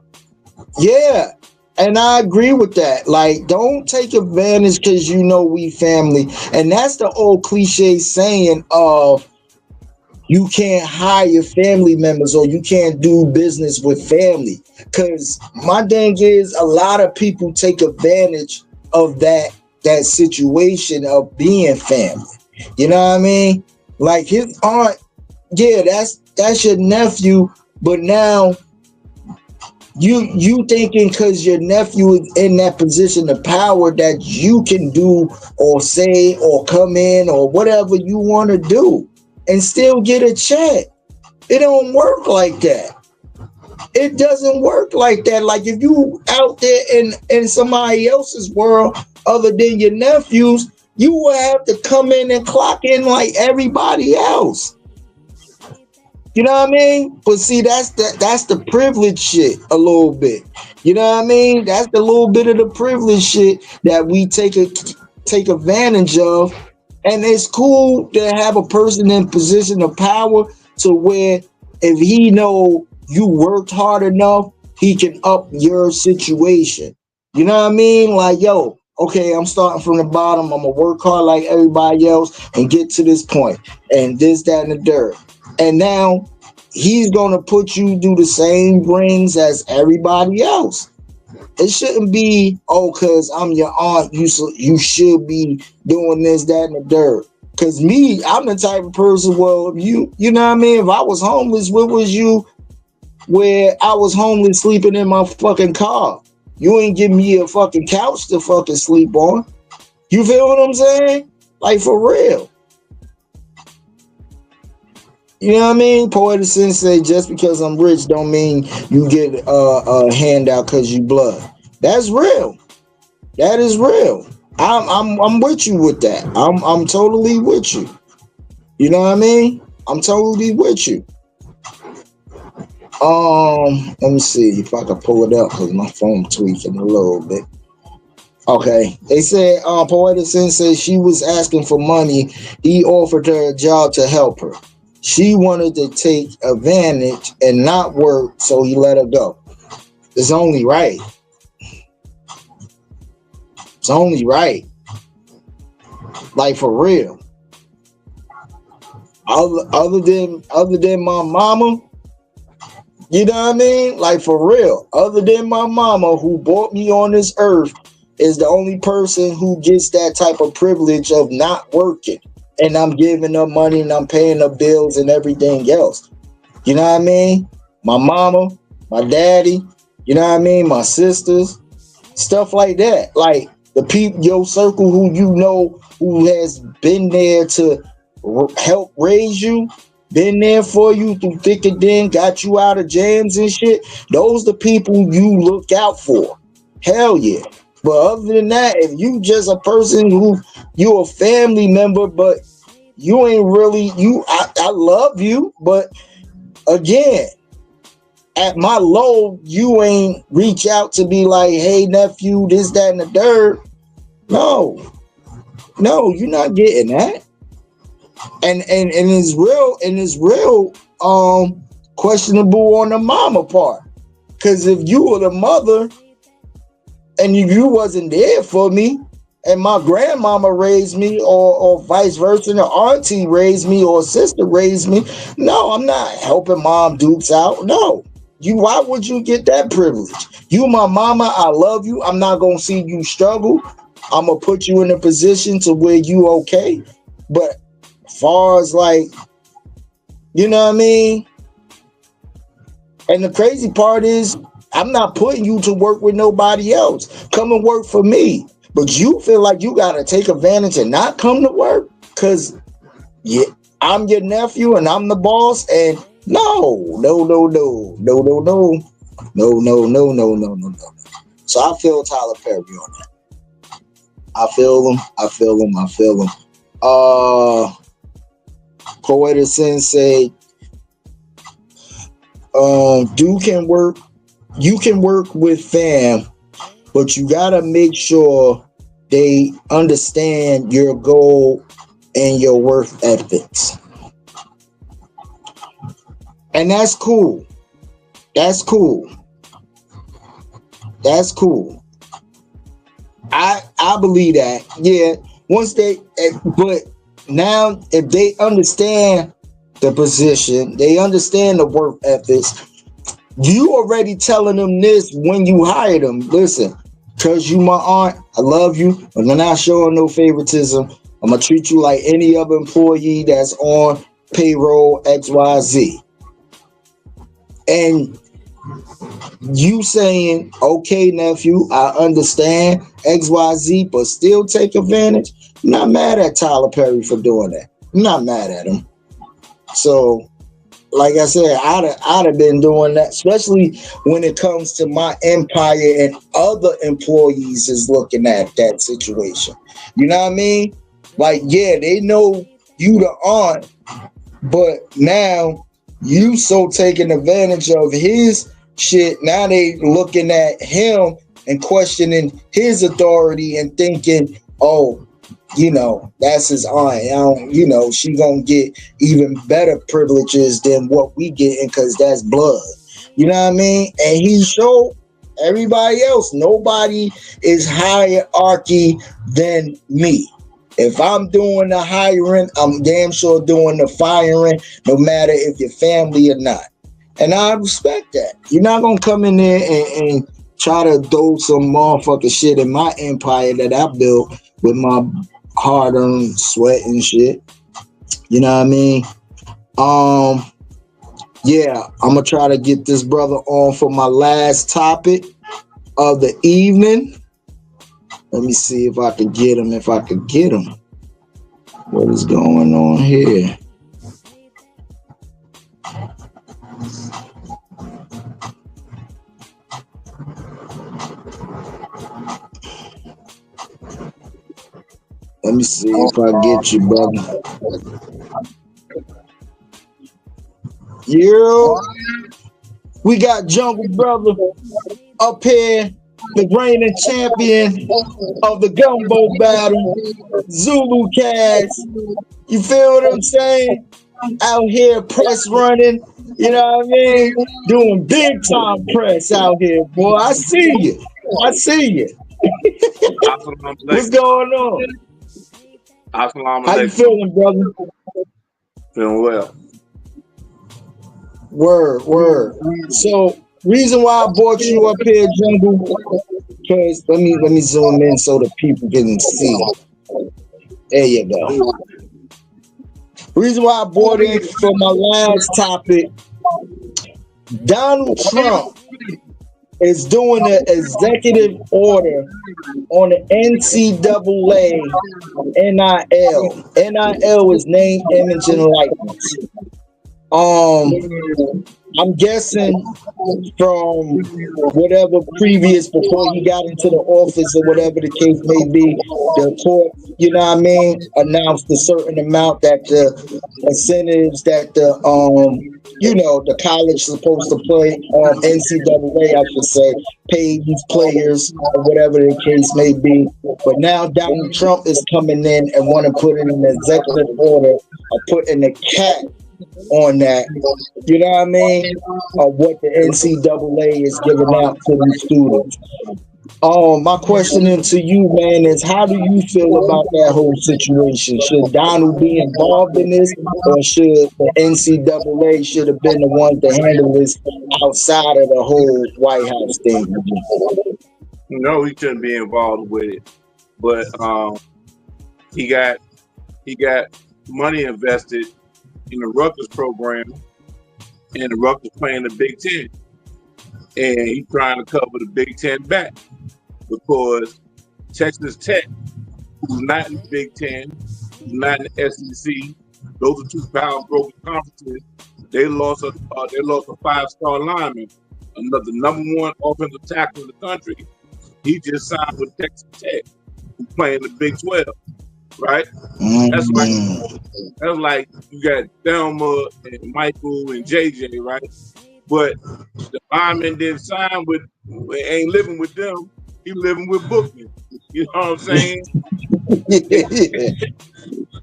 Yeah, and I agree with that. Like, don't take advantage because you know we family. And that's the old cliche saying of you can't hire family members or you can't do business with family. Because my thing is, a lot of people take advantage of that situation of being family. You know what I mean? Like his aunt, yeah, that's your nephew, but now you thinking because your nephew is in that position of power that you can do or say or come in or whatever you want to do and still get a check. It don't work like that. It doesn't work like that. Like if you out there in somebody else's world other than your nephews, you will have to come in and clock in like everybody else. You know what I mean? But see, that's the privilege shit a little bit. You know what I mean? That's the little bit of the privilege shit that we take advantage of. And it's cool to have a person in position of power to where if he know you worked hard enough, he can up your situation. You know what I mean? Like, yo, okay, I'm starting from the bottom. I'm gonna work hard like everybody else and get to this point and this, that, and the dirt. And now he's gonna put you do the same rings as everybody else. It shouldn't be, oh, cause I'm your aunt, you should be doing this, that, and the dirt. Cause me, I'm the type of person, well, you know what I mean? If I was homeless, where was you where I was homeless sleeping in my fucking car? You ain't give me a fucking couch to fucking sleep on. You feel what I'm saying? Like for real. You know what I mean? Poetic Sense say just because I'm rich don't mean you get a handout because you blood. That's real. That is real. I'm with you with that. I'm totally with you. You know what I mean? I'm totally with you. Let me see if I can pull it up because my phone tweaking a little bit. Okay, they said Poetic Sense said she was asking for money. He offered her a job to help her. She wanted to take advantage and not work, so he let her go. It's only right. It's only right. Like for real. Other than my mama, you know what I mean? Like for real. Other than my mama who brought me on this earth is the only person who gets that type of privilege of not working. And I'm giving her money and I'm paying her bills and everything else. You know what I mean? My mama, my daddy, you know what I mean? My sisters, stuff like that. Like the people, your circle who you know who has been there to help raise you, been there for you through thick and thin, got you out of jams and shit. Those the people you look out for. Hell yeah. But other than that, if you just a person who you a family member, but you ain't really I love you, but again, at my low, you ain't reach out to be like, hey nephew, this, that, and the dirt. No, you're not getting that. And it's real questionable on the mama part. Cause if you were the mother and you wasn't there for me, and my grandmama raised me, or vice versa, and auntie raised me, or sister raised me. No, I'm not helping Mom Dukes out. No. Why would you get that privilege? You my mama, I love you. I'm not gonna see you struggle. I'm gonna put you in a position to where you okay. But far as like, you know what I mean? And the crazy part is, I'm not putting you to work with nobody else. Come and work for me. But you feel like you gotta take advantage and not come to work because I'm your nephew and I'm the boss. And no. So I feel Tyler Perry on that. I feel him. Poeta Sensei, you can work with fam, but you gotta make sure they understand your goal and your work ethics. And that's cool. I believe that. Yeah. But now if they understand the position, they understand the work ethics, you already telling them this when you hire them. Listen, because you my aunt, I love you, but I'm not showing no favoritism. I'm gonna treat you like any other employee that's on payroll XYZ. And you saying, okay, nephew, I understand XYZ, but still take advantage. I'm not mad at Tyler Perry for doing that. I'm not mad at him. So, like I said, I'd have been doing that, especially when it comes to my empire and other employees is looking at that situation. You know what I mean? Like, yeah, they know you the aunt, but now you so taking advantage of his shit. Now they looking at him and questioning his authority and thinking, oh, you know, that's his aunt. You know, she gonna get even better privileges than what we getting because that's blood. You know what I mean? And he showed everybody else, nobody is hierarchy than me. If I'm doing the hiring, I'm damn sure doing the firing, no matter if you're family or not. And I respect that. You're not gonna come in there and try to throw some motherfucking shit in my empire that I built with my hard-earned sweat and shit. You know what I mean? Yeah, I'm gonna try to get this brother on for my last topic of the evening. Let me see if I can get him. What is going on here? Let me see if I get you, brother. Yo, we got Jungle Brother up here, the reigning champion of the gumbo battle, Zulu Cast. You feel what I'm saying? Out here press running, you know what I mean? Doing big time press out here, boy. I see you. What's going on? How you feeling, brother? Feeling well. Word. So, reason why I brought you up here, Jungle, because let me zoom in so the people can see. There you go. Reason why I brought in for my last topic, Donald Trump is doing an executive order on the NCAA NIL. NIL is name, image, and likeness. I'm guessing from whatever previous before he got into the office or whatever the case may be, the court, you know what I mean, announced a certain amount that the incentives that the the college supposed to play NCAA, I should say, pay these players or whatever the case may be. But now Donald Trump is coming in and want to put in an executive order of putting a cap on that, you know what I mean, of what the NCAA is giving out to these students. My question into you, man, is how do you feel about that whole situation? Should Donald be involved in this, or should the NCAA should have been the ones to handle this outside of the whole White House thing? No, he shouldn't be involved with it. But he got money invested in the Rutgers program, and the Rutgers playing the Big Ten, and he's trying to cover the Big Ten back because Texas Tech, who's not in the Big Ten, who's not in the SEC, those are two power broken conferences. They lost a 5-star lineman, another number one offensive tackle in the country. He just signed with Texas Tech, who's playing the Big 12, right? That's like you got Thelma and Michael and JJ, right? But the lineman didn't sign with, ain't living with them. He living with Bookman. You know what I'm saying?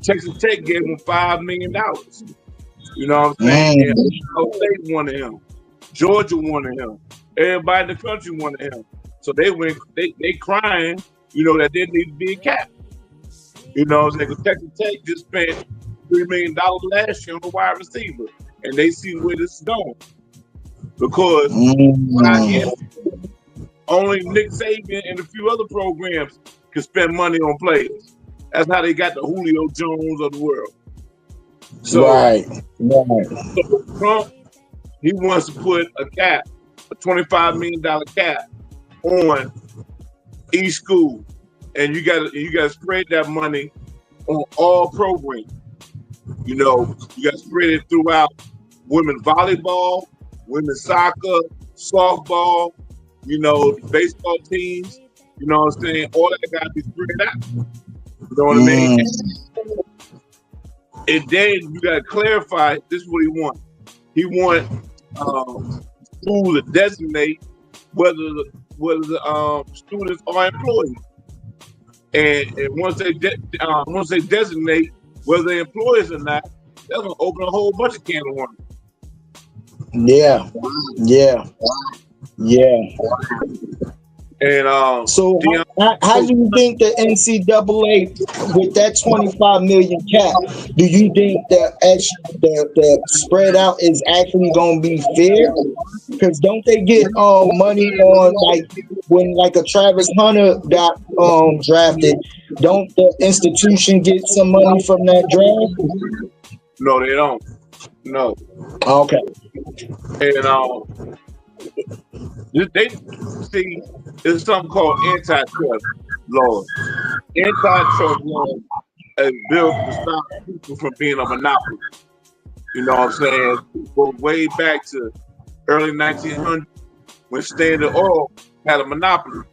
Texas Tech gave him $5 million. You know what I'm saying? And Ohio State wanted him. Georgia wanted him. Everybody in the country wanted him. So they crying, you know, that they need to be a cap. You know what I'm saying? Texas Tech just spent $3 million last year on a wide receiver, and they see where this is going. Because only Nick Saban and a few other programs can spend money on players. That's how they got the Julio Jones of the world. So, so Trump, he wants to put a cap, a $25 million cap on each school, and you got to spread that money on all programs. You know, you got to spread it throughout women's volleyball, women's soccer, softball, you know, baseball teams. You know what I'm saying? All that got to be spread out. You know what I mean? And then you got to clarify. This is what he wants. He wants schools to designate whether the students are employees, and once they designate whether they're employees or not, that's gonna open a whole bunch of can of worms. Yeah. And so how do you think the NCAA with that 25 million cap? Do you think that the spread out is actually going to be fair? Because don't they get money on, like when like a Travis Hunter got drafted? Don't the institution get some money from that draft? No, they don't. No. Okay. And they see there's something called antitrust laws. Antitrust laws is built to stop people from being a monopoly. You know what I'm saying? Go way back to early 1900s when Standard Oil had a monopoly.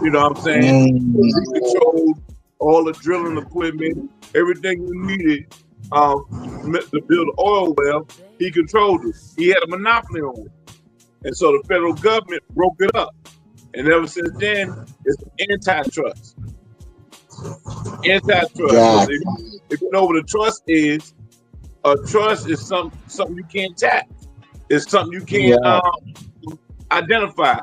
You know what I'm saying? He controlled all the drilling equipment, everything you needed to build an oil well. He controlled it. He had a monopoly on it. And so the federal government broke it up. And ever since then, it's antitrust. Antitrust. Yeah. If you know what a trust is something you can't tax. It's something you can't identify.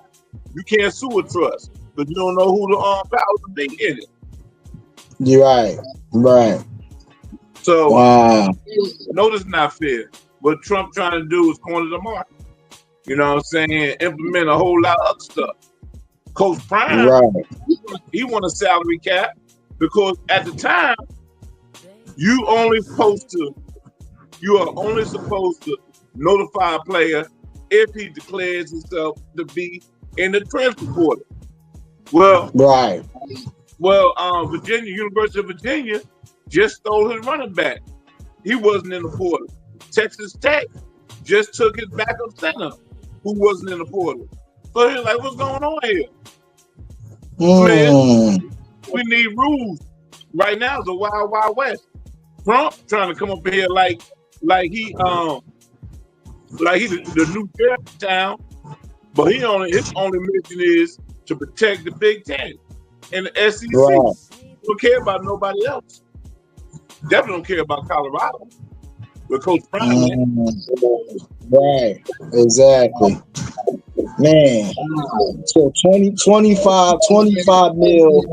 You can't sue a trust because you don't know who the powers to be in it. You're right. So, no, this is not fair. What Trump trying to do is corner the market. You know what I'm saying? Implement a whole lot of other stuff. Coach Prime, he want a salary cap because at the time, you are only supposed to notify a player if he declares himself to be in the transfer portal. Well, Virginia, University of Virginia, just stole his running back. He wasn't in the portal. Texas Tech just took his backup center, who wasn't in the portal. So he's like, what's going on here? Man, we need rules. Right now it's a wild, wild west. Trump trying to come up here like he the new sheriff of town, but his only mission is to protect the Big Ten and the SEC. Don't care about nobody else. Definitely don't care about Colorado. With Coach Prime. Right. Exactly. Man, so 25 mil.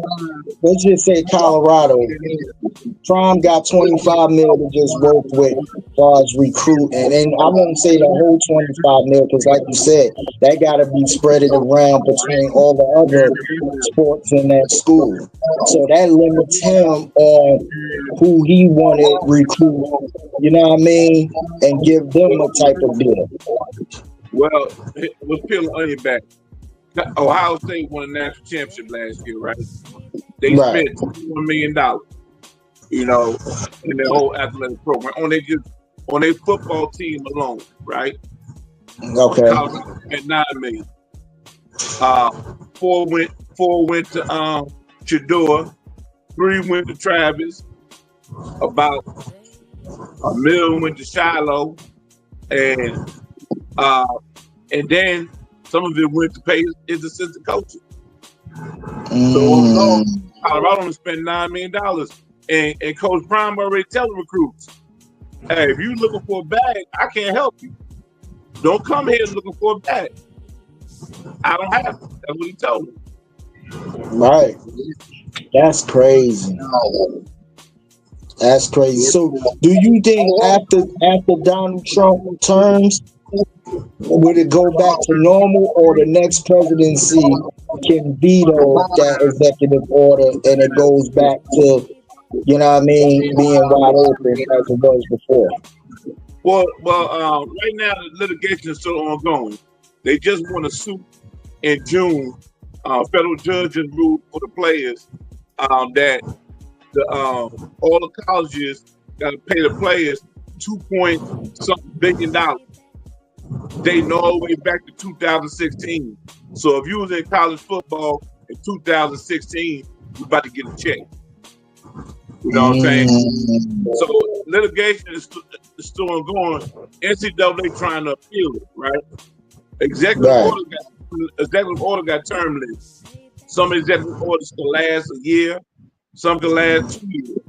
Let's just say Colorado. Prime got 25 mil to just work with as far as recruit. And then I won't say the whole 25 mil because, like you said, that got to be spread around between all the other sports in that school. So that limits him on who he wanted recruit, you know what I mean, and give them a type of deal. Well, let's peel the onion back. Ohio State won a national championship last year, right? They Right. spent $1 million, you know, in their whole athletic program on their football team alone, right? Okay. Colorado spent $9 million. Four went to Shador, 3 went to Travis, about $1 million went to Shiloh, and then some of it went to pay his assistant coaches. So overall, Colorado only spent $9 million, and Coach Prime already telling recruits, "Hey, if you looking for a bag, I can't help you. Don't come here looking for a bag. I don't have it." That's what he told me. Right. That's crazy. That's crazy. So, do you think after Donald Trump terms, would it go back to normal, or the next presidency can veto that executive order and it goes back to, you know what I mean, being wide open as it was before? Well, right now the litigation is still ongoing. They just won a suit in June. Federal judges ruled for the players that all the colleges got to pay the players $2 billion. Dating all the way back to 2016. So if you was in college football in 2016, you about to get a check. You know what I'm saying? So litigation is still ongoing. NCAA trying to appeal it, right? Executive order got term limits. Some executive orders can last a year, some can last 2 years,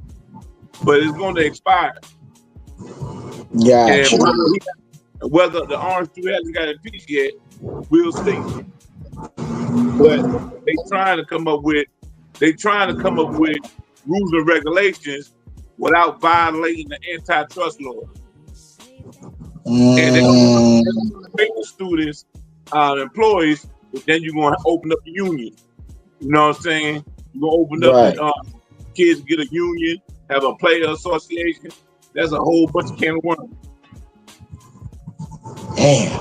but it's going to expire. Yeah. And whether the orange dude hasn't got impeached yet, we'll see. But they trying to come up with rules and regulations without violating the antitrust law. And they're going to make the students employees, but then you're going to open up the union. You know what I'm saying? You're going to open up kids get a union, have a player association. That's a whole bunch of can of worms. Damn.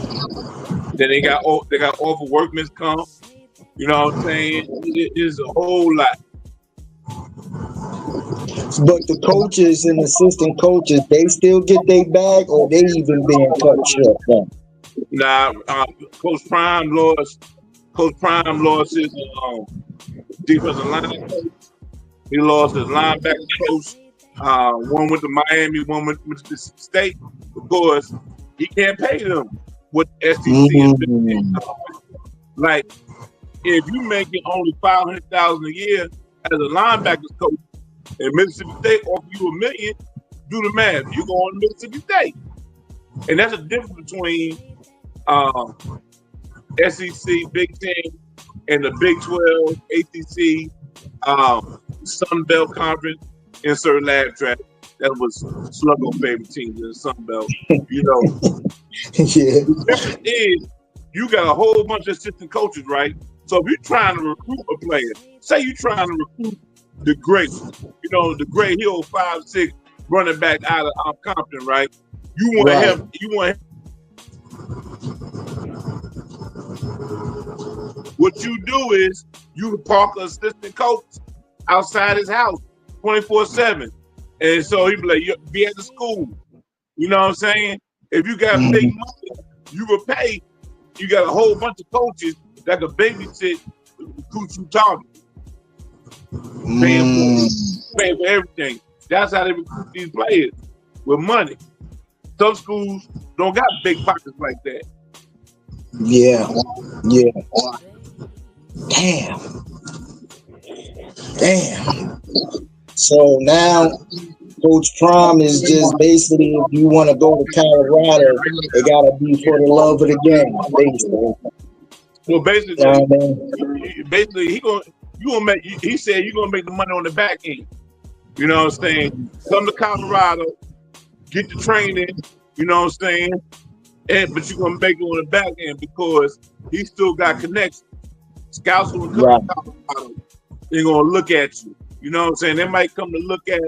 Then they got awful workman's comp. You know what I'm saying? It is a whole lot. But the coaches and assistant coaches, they still get their bag, or they even being cut short now? Nah, Coach Prime lost his defensive line coach. He lost his linebacker coach. One went to Miami, one went to Mississippi State, because he can't pay them what SEC is paying. Like, if you making only $500,000 a year as a linebackers coach, and Mississippi State offer you $1 million, do the math. You go on to Mississippi State, and that's the difference between SEC, Big Ten, and the Big 12, ACC, Sun Belt Conference, insert lab track. That was Sluggo's favorite team in the Sun Belt. You know, Yeah. the difference is you got a whole bunch of assistant coaches, right? So if you're trying to recruit a player, say you're trying to recruit the great, you know, the Gray Hill 5'6" running back out of Compton, right? You want him. What you do is you park an assistant coach outside his house 24/7, and so he be like, you be at the school. You know what I'm saying? If you got big money, you will pay. You got a whole bunch of coaches that can babysit the recruits you target. Paying for everything. That's how they recruit these players, with money. Some schools don't got big pockets like that. Yeah. Damn. So now Coach Prime is just basically, if you want to go to Colorado, it gotta be for the love of the game, basically. Well, You know basically, what I mean? basically you gonna make. He said you're gonna make the money on the back end. You know what I'm saying? Come to Colorado, get the training. You know what I'm saying? But you're gonna make it on the back end because he still got connections. Scouts will come Right. to Colorado. They're gonna look at you. You know what I'm saying? They might come to look at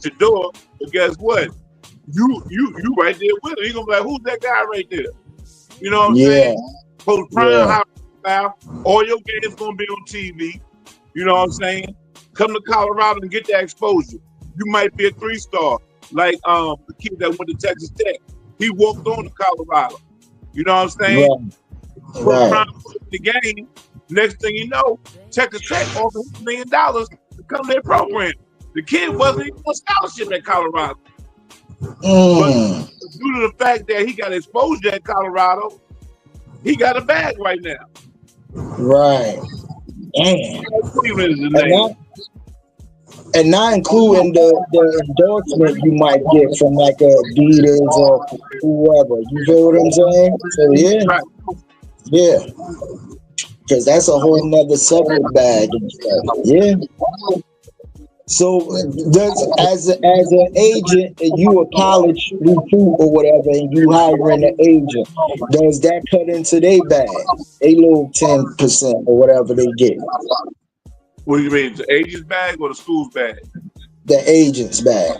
Shador, but guess what? You right there with him. He's gonna be like, who's that guy right there? You know what I'm Yeah. saying? Post prime high style. All your games gonna be on TV. You know what I'm saying? Come to Colorado and get that exposure. You might be a 3-star, like the kid that went to Texas Tech. He walked on to Colorado. You know what I'm saying? Right. For Right. prime the game. Next thing you know, Texas Tech offered $1 million to come to their program. The kid wasn't even on scholarship at Colorado. But due to the fact that he got exposure at Colorado, he got a bag right now. Right. Damn. Cleveland is the name. And not including the endorsement you might get from like Adidas or whoever. You feel what I'm saying? So yeah. Because that's a whole nother separate bag and stuff. Yeah. So does as an agent, and you a college recruit or whatever, and you hiring an agent, does that cut into their bag? A little 10% or whatever they get. What do you mean, the agent's bag or the school's bag? The agent's bag.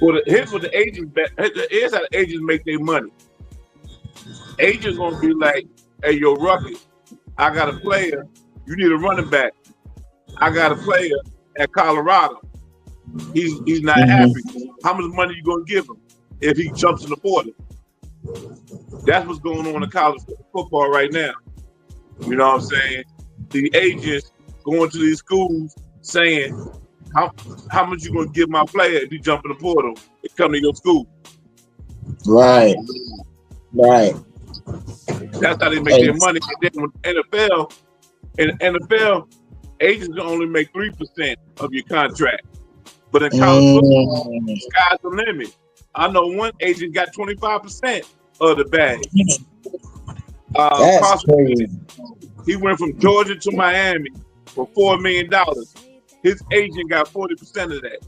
Well, here's what the agents bag. Here's how the agents make their money. Agents gonna be like, "Hey, yo, Ruckett, I got a player. You need a running back. I got a player at Colorado. He's not happy. How much money you gonna give him if he jumps in the portal?" That's what's going on in college football right now. You know what I'm saying? The agents going to these schools saying, how much you gonna give my player if he jump in the portal and come to your school? Right. That's how they make their money. And then with NFL, agents can only make 3% of your contract. But in college football, the sky's the limit. I know one agent got 25% of the bag. That's crazy. He went from Georgia to Miami for $4 million. His agent got 40% of that.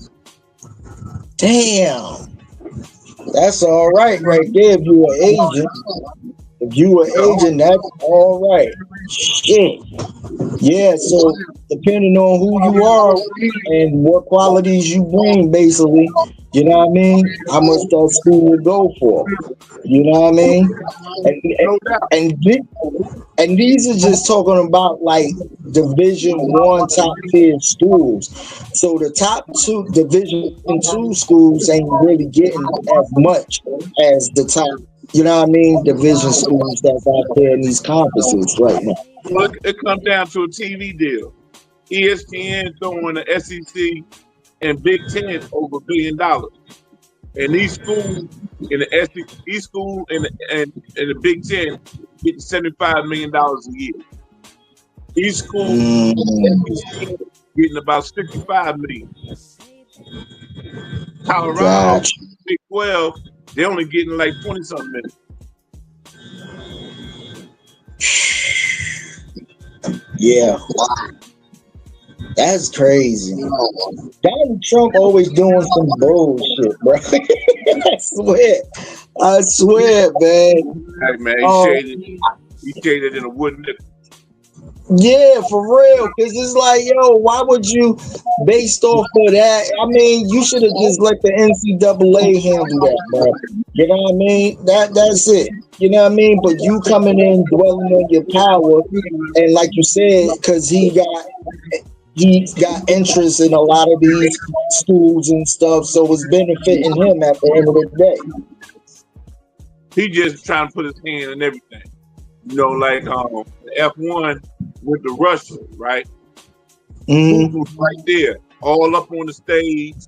Damn. That's all right there if you an agent. If you an agent, that's all right. Shit. Yeah, so depending on who you are and what qualities you bring, basically, you know what I mean? How much that school will go for. You know what I mean? And these are just talking about like Division 1 top tier schools. So the top 2 Division 2 schools ain't really getting as much as the top, you know what I mean, division schools that's out there in these conferences right now. Well, it comes down to a TV deal. ESPN throwing the SEC and Big Ten over $1 billion. And these schools in the SEC, these schools in the Big Ten getting $75 million a year. These schools getting about $65 million. Colorado, Big 12, they're only getting like 20-something million. Yeah. That's crazy. Donald Trump always doing some bullshit, bro. I swear, man. Hey, man, he shaded in a wooden nickel. Yeah, for real. Because it's like, yo, why would you, based off of that? I mean, you should have just let the NCAA handle that, bro. You know what I mean? That's it. You know what I mean? But you coming in, dwelling on your power, and like you said, because he got interest in a lot of these schools and stuff, so it's benefiting him at the end of the day. He just trying to put his hand in everything. You know, like the F1 with the Russian, right? Who's right there, all up on the stage,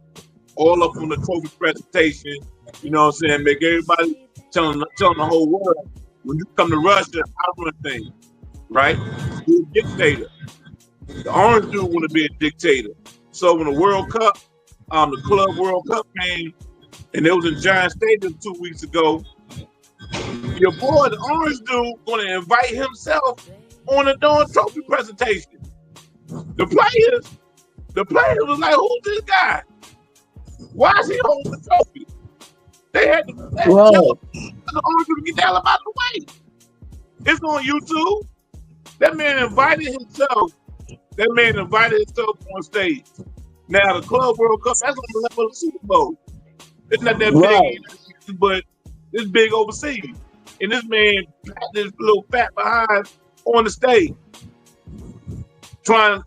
all up on the trophy presentation. You know what I'm saying? Make everybody telling the whole world, when you come to Russia, I run things, right? You're a dictator. The orange dude want to be a dictator. So when the World Cup, the Club World Cup came, and it was in Giant Stadium 2 weeks ago, Your boy, the orange dude, gonna invite himself on a darn trophy presentation. The players was like, who's this guy? Why is he holding the trophy? They had to tell the orange dude to get the hell out of the way. It's on YouTube. That man invited himself on stage. Now the Club World Cup, that's on the level of the Super Bowl. It's not that big, but it's big overseas. And this man pat this little fat behind on the stage, trying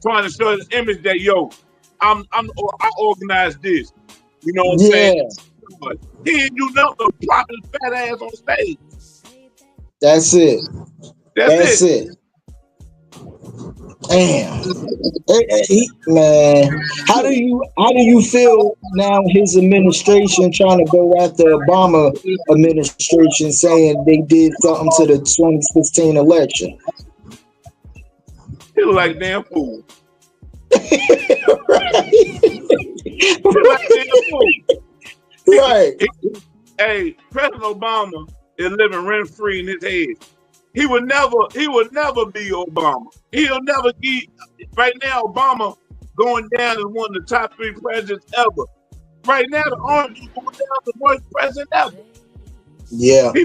to show his image that I organized this. You know what I'm saying? But he didn't do nothing but plop his fat ass on stage. That's it. That's it. Damn, man. How do you feel now? His administration trying to go after Obama administration, saying they did something to the 2016 election. He look like damn fool. Right. Hey, President Obama is living rent free in his head. He would never be Obama. He'll never be. Right now, Obama going down as one of the top 3 presidents ever. Right now, the orange is going down as the worst president ever. Yeah. He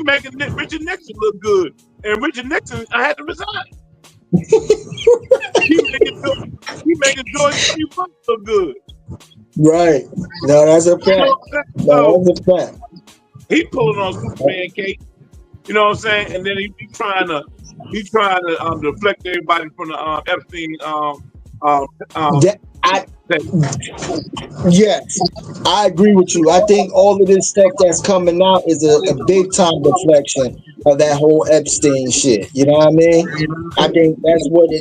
making Richard Nixon look good, and Richard Nixon, I had to resign. he making George W. Bush look good. Right. No, that's a fact. That's a fact. He pulling on Superman cake. You know what I'm saying? And then he trying to deflect everybody from the Epstein. Yes, I agree with you. I think all of this stuff that's coming out is a big time deflection of that whole Epstein shit. You know what I mean? I think that's what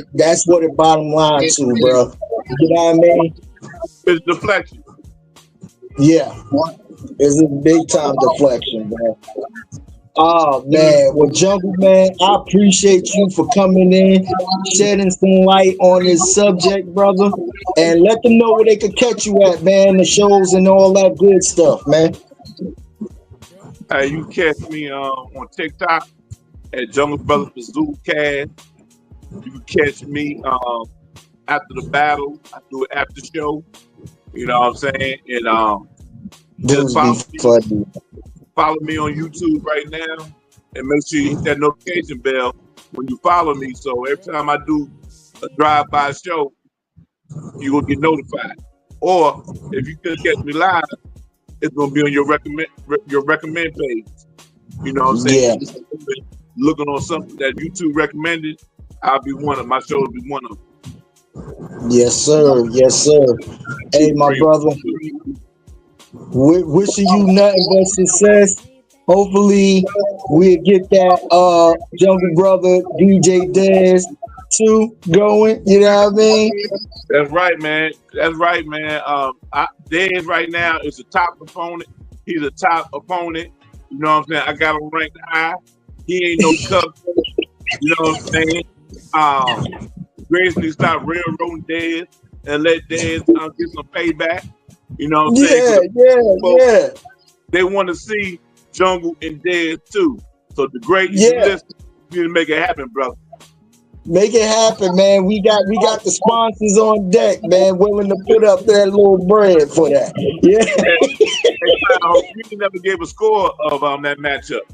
it bottom line to, bro. You know what I mean? It's deflection. Yeah, it's a big time deflection, bro. Oh man, well, Jungle Man, I appreciate you for coming in, shedding some light on this subject, brother, and let them know where they could catch you at, man. The shows and all that good stuff, man. Hey, you catch me on TikTok at Jungle Brothers Bazooka. You can catch me after the battle. I do an after show. You know what I'm saying? And just follow me on YouTube right now, and make sure you hit that notification bell when you follow me. So every time I do a drive-by show, you will get notified. Or if you can catch me live, it's gonna be on your recommend page. You know what I'm saying? Yeah. Looking on something that YouTube recommended, I'll be one of my shows. Be one of them. Yes, sir. Yes, sir. Hey, my brother. Wishing you nothing but success. Hopefully we'll get that Jungle Brother DJ Dez too going. You know what I mean? That's right, man. Dez right now is a top opponent. He's a top opponent. You know what I'm saying? I got him ranked high. He ain't no cup. You know what I'm saying? Grace needs to stop railroading Dez and let Dez get some payback. You know what I'm saying? Yeah. They want to see Jungle and Dez too. So the great you need to make it happen, brother. Make it happen, man. We got the sponsors on deck, man, willing to put up that little bread for that. Yeah. You never gave a score of that matchup.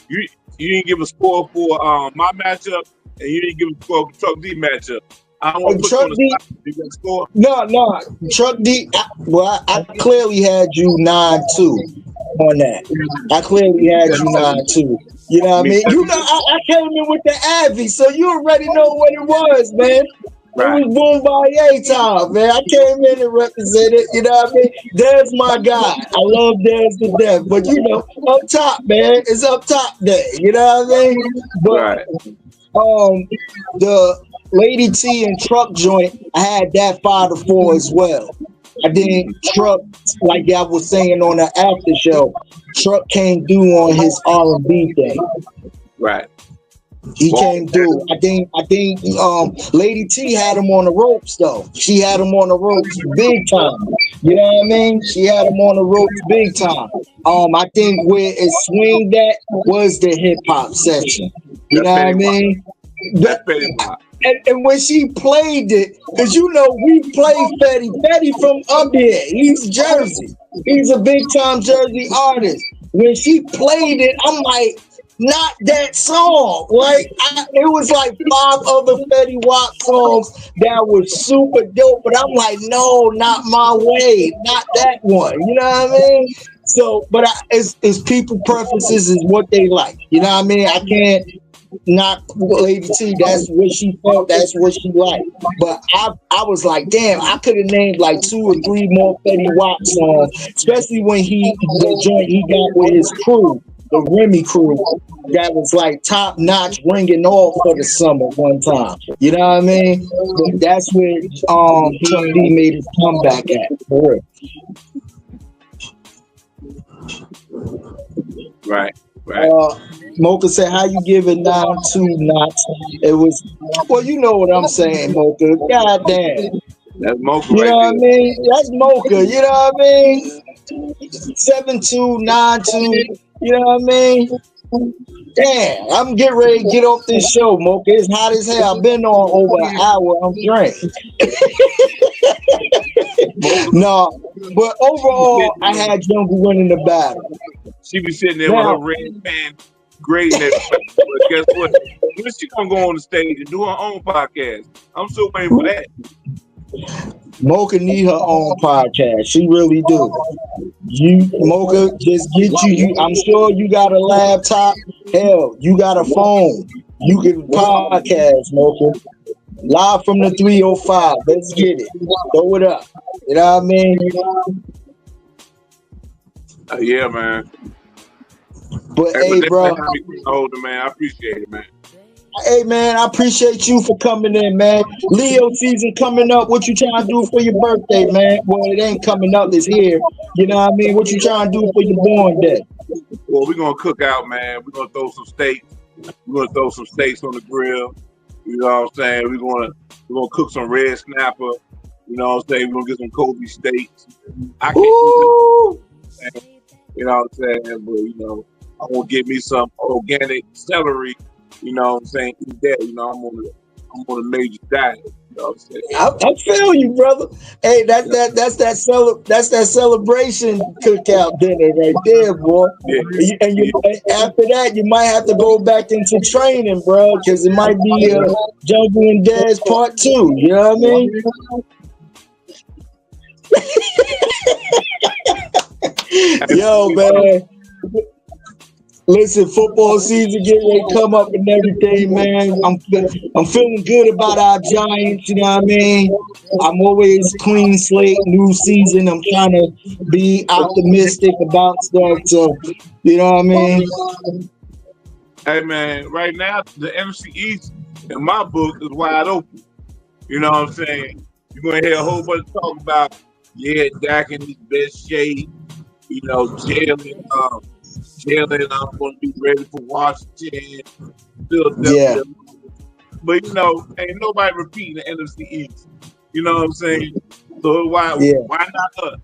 You didn't give a score for my matchup, and you didn't give a score for Truck D matchup. I don't want to put you on the spot. You got a score? No. Truck D. Well, I clearly had you 9-2 on that. I clearly had you 9-2. You know what I mean? You know, I came in with the Avi, so you already know what it was, man. Right. It was Boom Baye time, man. I came in and represented, you know what I mean? Dez my guy. I love Dez to death. But, you know, up top, man, it's up top day. You know what I mean? But the Lady T and Truck joint, I had that 5-4 as well. I didn't Truck, like I was saying on the after show, Truck came through on his R&B thing. Right. He came through. I think Lady T had him on the ropes though. She had him on the ropes big time. You know what I mean? She had him on the ropes big time. I think where it swinged at was the hip hop section. You know what I mean? That's Fetty Wap. And when she played it, because you know we play Fetty. Fetty from up here. He's Jersey. He's a big time Jersey artist. When she played it, I'm like, not that song. Like it was like 5 other Fetty Wap songs that were super dope, but I'm like, no, not my way, not that one. You know what I mean? So, but it's people preferences is what they like. You know what I mean? I can't knock Lady T. That's what she felt. That's what she liked. But I was like, damn, I could have named like 2 or 3 more Fetty Wap songs, especially when the joint he got with his crew, the Remy crew, that was like top notch, ringing off for the summer one time. You know what I mean? But that's where Chuck D made his comeback at. For real. Right. Mocha said, how you give it 9 2 knots? It was, well, you know what I'm saying, Mocha. God damn. That's Mocha. You right know what I there. mean? That's Mocha. You know what I mean? 7 2 9 2. You know what I mean? Damn, I'm getting ready to get off this show, Mocha. It's hot as hell. I've been on over an hour. I'm drinking. No, but overall, I had Jungle winning the battle. She be sitting there with her red pen grading it. But guess what? When she gonna go on the stage and do her own podcast? I'm still waiting for that. Mocha need her own podcast. She really do. You, Mocha, just get you. I'm sure you got a laptop. Hell, you got a phone. You can podcast, Mocha. Live from the 305. Let's get it. Throw it up. You know what I mean? Yeah, man. But hey, bro. Older man, I appreciate it, man. Hey, man, I appreciate you for coming in, man. Leo season coming up. What you trying to do for your birthday, man? Well, it ain't coming up. It's here. You know what I mean? What you trying to do for your born day? Well, we're going to cook out, man. We're going to throw some steaks. We're going to throw some steaks on the grill. You know what I'm saying? We're gonna cook some red snapper. You know what I'm saying? We're going to get some Kobe steaks. I can't do that. You know what I'm saying? But, you know, I'm going to get me some organic celery. You know what I'm saying? Eat that. You know, I'm on a major diet. You know what I'm saying? I feel you, brother. Hey, that's that celebration cookout dinner right there, boy. Yeah. And after that, you might have to go back into training, bro, because it might be Jungle and Dad's part 2. You know what I mean? Yo, man. Listen, football season getting ready to come up and everything, man. I'm feeling good about our Giants, you know what I mean? I'm always clean slate, new season. I'm trying to be optimistic about stuff, so you know what I mean? Hey, man, right now, the NFC East, in my book, is wide open. You know what I'm saying? You're going to hear a whole bunch of talk about, Dak in his best shape, you know, Jalen, I'm going to be ready for Washington. Yeah. But, you know, ain't nobody repeating the NFC East. You know what I'm saying? So why not us?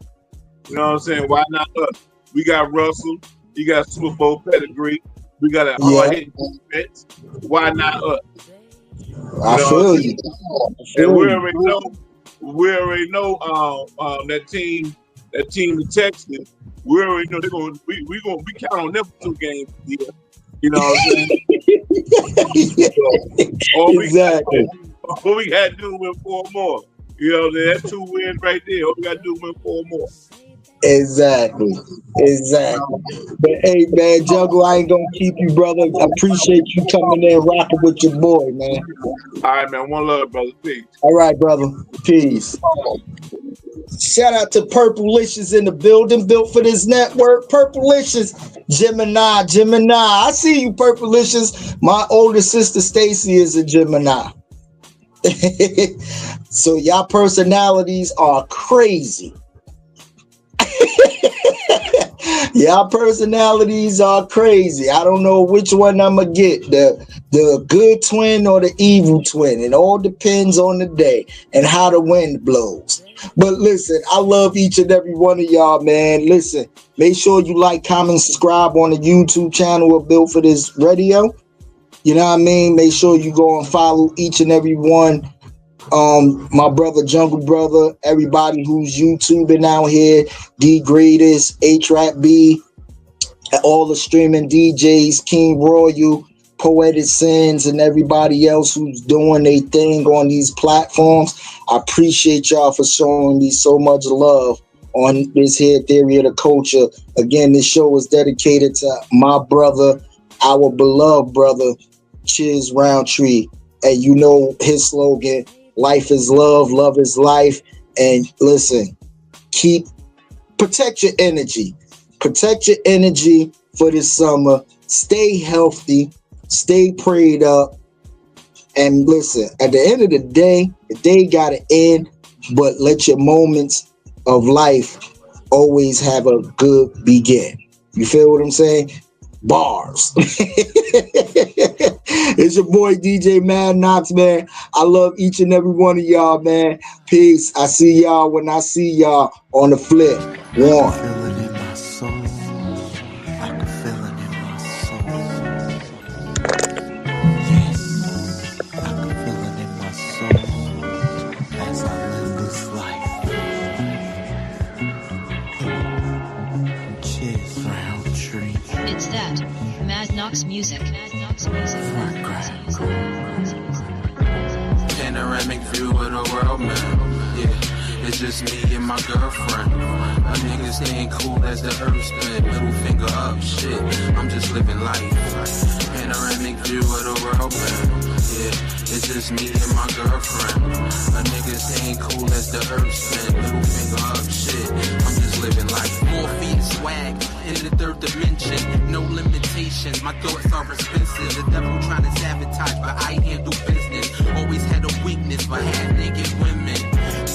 You know what I'm saying? Why not us? We got Russell. He got Super Bowl pedigree. We got an hard-hitting defense. Why not us? I feel you. And we already know that team in Texas. We already know we count on them for 2 games this year. You know what I'm saying? Exactly. All we got to do is win 4 more. You know, that's 2 wins right there. All we got to do is win 4 more. Exactly. But hey, man, Jungle, I ain't gonna keep you, brother. I appreciate you coming in, rocking with your boy, man. All right, man. One love, brother. Peace. All right, brother. Peace. Shout out to Purplelicious in the building, built for this network. Purplelicious, Gemini. I see you, Purplelicious. My older sister Stacy is a Gemini. So y'all personalities are crazy. Y'all personalities are crazy. I don't know which one I'm gonna get, the good twin or the evil twin. It all depends on the day and how the wind blows. But listen, I love each and every one of y'all, man. Listen, make sure you like, comment, subscribe on the YouTube channel of Built for This Radio. You know what I mean? Make sure you go and follow each and every one. My brother Jungle Brother, everybody who's YouTubing out here, D Greatest, H-Rap B, all the streaming DJs, King Royal, Poetic Sins, and everybody else who's doing their thing on these platforms. I appreciate y'all for showing me so much love on this here Theory of the Culture. Again, this show is dedicated to my brother, our beloved brother, Chiz Roundtree. And you know his slogan, life is love, love is life. And listen, protect your energy. Protect your energy for this summer. Stay healthy. Stay prayed up. And listen, at the end of the day gotta end, but let your moments of life always have a good begin. You feel what I'm saying? Bars. It's your boy DJ Mad Knox, man. I love each and every one of y'all, man. Peace. I see y'all when I see y'all on the flip. One. Feel it in my soul. I can feel it in my soul. Yes, I can feel it in my soul as I live this life. Cheers, Roundtree. It's that Mad Knox music. Mad Knox music. Panoramic view of the world, man. Yeah, it's just me and my girlfriend. My niggas ain't cool as the earth spin. Middle finger up, shit. I'm just living life. Panoramic view of the world, man. Yeah, it's just me and my girlfriend. My niggas ain't cool as the earth spin. Middle finger up, shit. I'm just living life. More feet swag in the third dimension. No limitations. My thoughts are expensive. The devil trying to sabotage, but I handle business. Always had a weakness for half-naked women.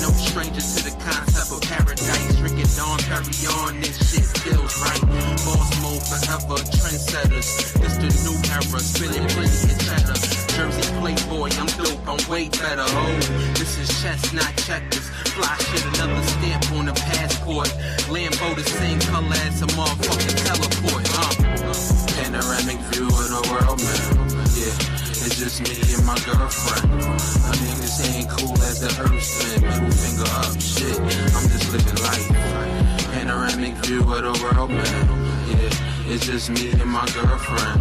No stranger to the concept of paradise. Drinking Dawn Perignon, this shit feels right. Boss mode forever, trendsetters. This the new era, spinning plenty of cheddar. Jersey playboy, I'm dope, I'm way better. Oh, this is chestnut checkers. Fly shit, another stamp on the passport. Lambo the same color as a motherfucking teleport. Panoramic view of the world, man. Yeah, it's just me and my girlfriend. My niggas ain't cool as the earth spin. Middle finger up, shit. I'm just living life. Panoramic view of the world, man. Yeah, it's just me and my girlfriend.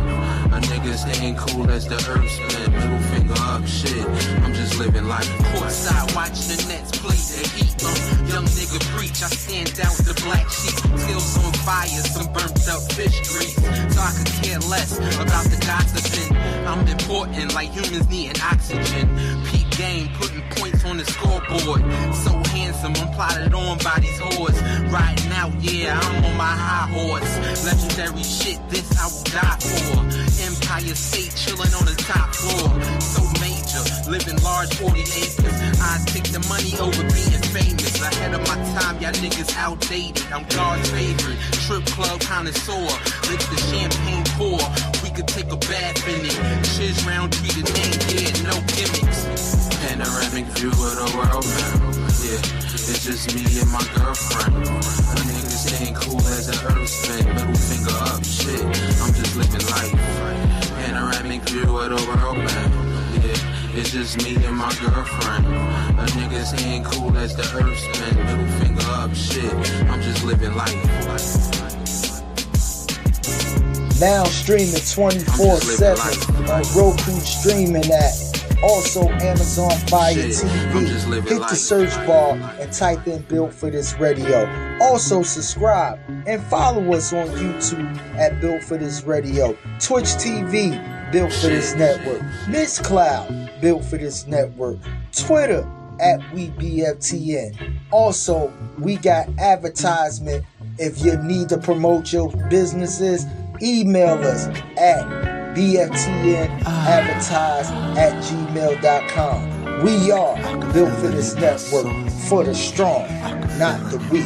My niggas ain't cool as the earth spin. Middle finger up, shit. I'm just living life. Courtside, watch the Nets play the Heat. Young nigga preach, I stand out the black sheep. Skills on fire, some burnt up fish grease. So I could care less about the gossiping. I'm important like humans needing oxygen. Peak game, putting points on the scoreboard. So handsome, I'm plotted on by these whores. Riding out, yeah, I'm on my high horse. Legendary shit, this I will die for. Empire State chilling on the top floor. So major, living large 40 acres. I take the money over being famous. Ahead of my time, y'all niggas outdated. I'm God's favorite. Trip club connoisseur. Let the champagne pour. We could take a bath in it. Chiz Roundtree the name, yeah, no gimmicks. Panoramic view of the world, man. Yeah, it's just me and my girlfriend. My niggas ain't cool as the earth spin. Middle finger up, shit. I'm just living life. Panoramic view of the world, man. Yeah, it's just me and my girlfriend. My niggas ain't cool as the earth spin. Middle finger up, shit. I'm just living life. Now streaming 24/7 on Roku streaming at. Also Amazon Fire TV. Hit the search bar and type in Built for This Radio. Also subscribe and follow us on YouTube at Built for This Radio. Twitch TV, Built for This Network. Mixcloud, Built for This Network. Twitter at WeBFTN. Also, we got advertisement. If you need to promote your businesses, email us at bftnadvertise@gmail.com. We are Built for This Network, for the strong, not the weak.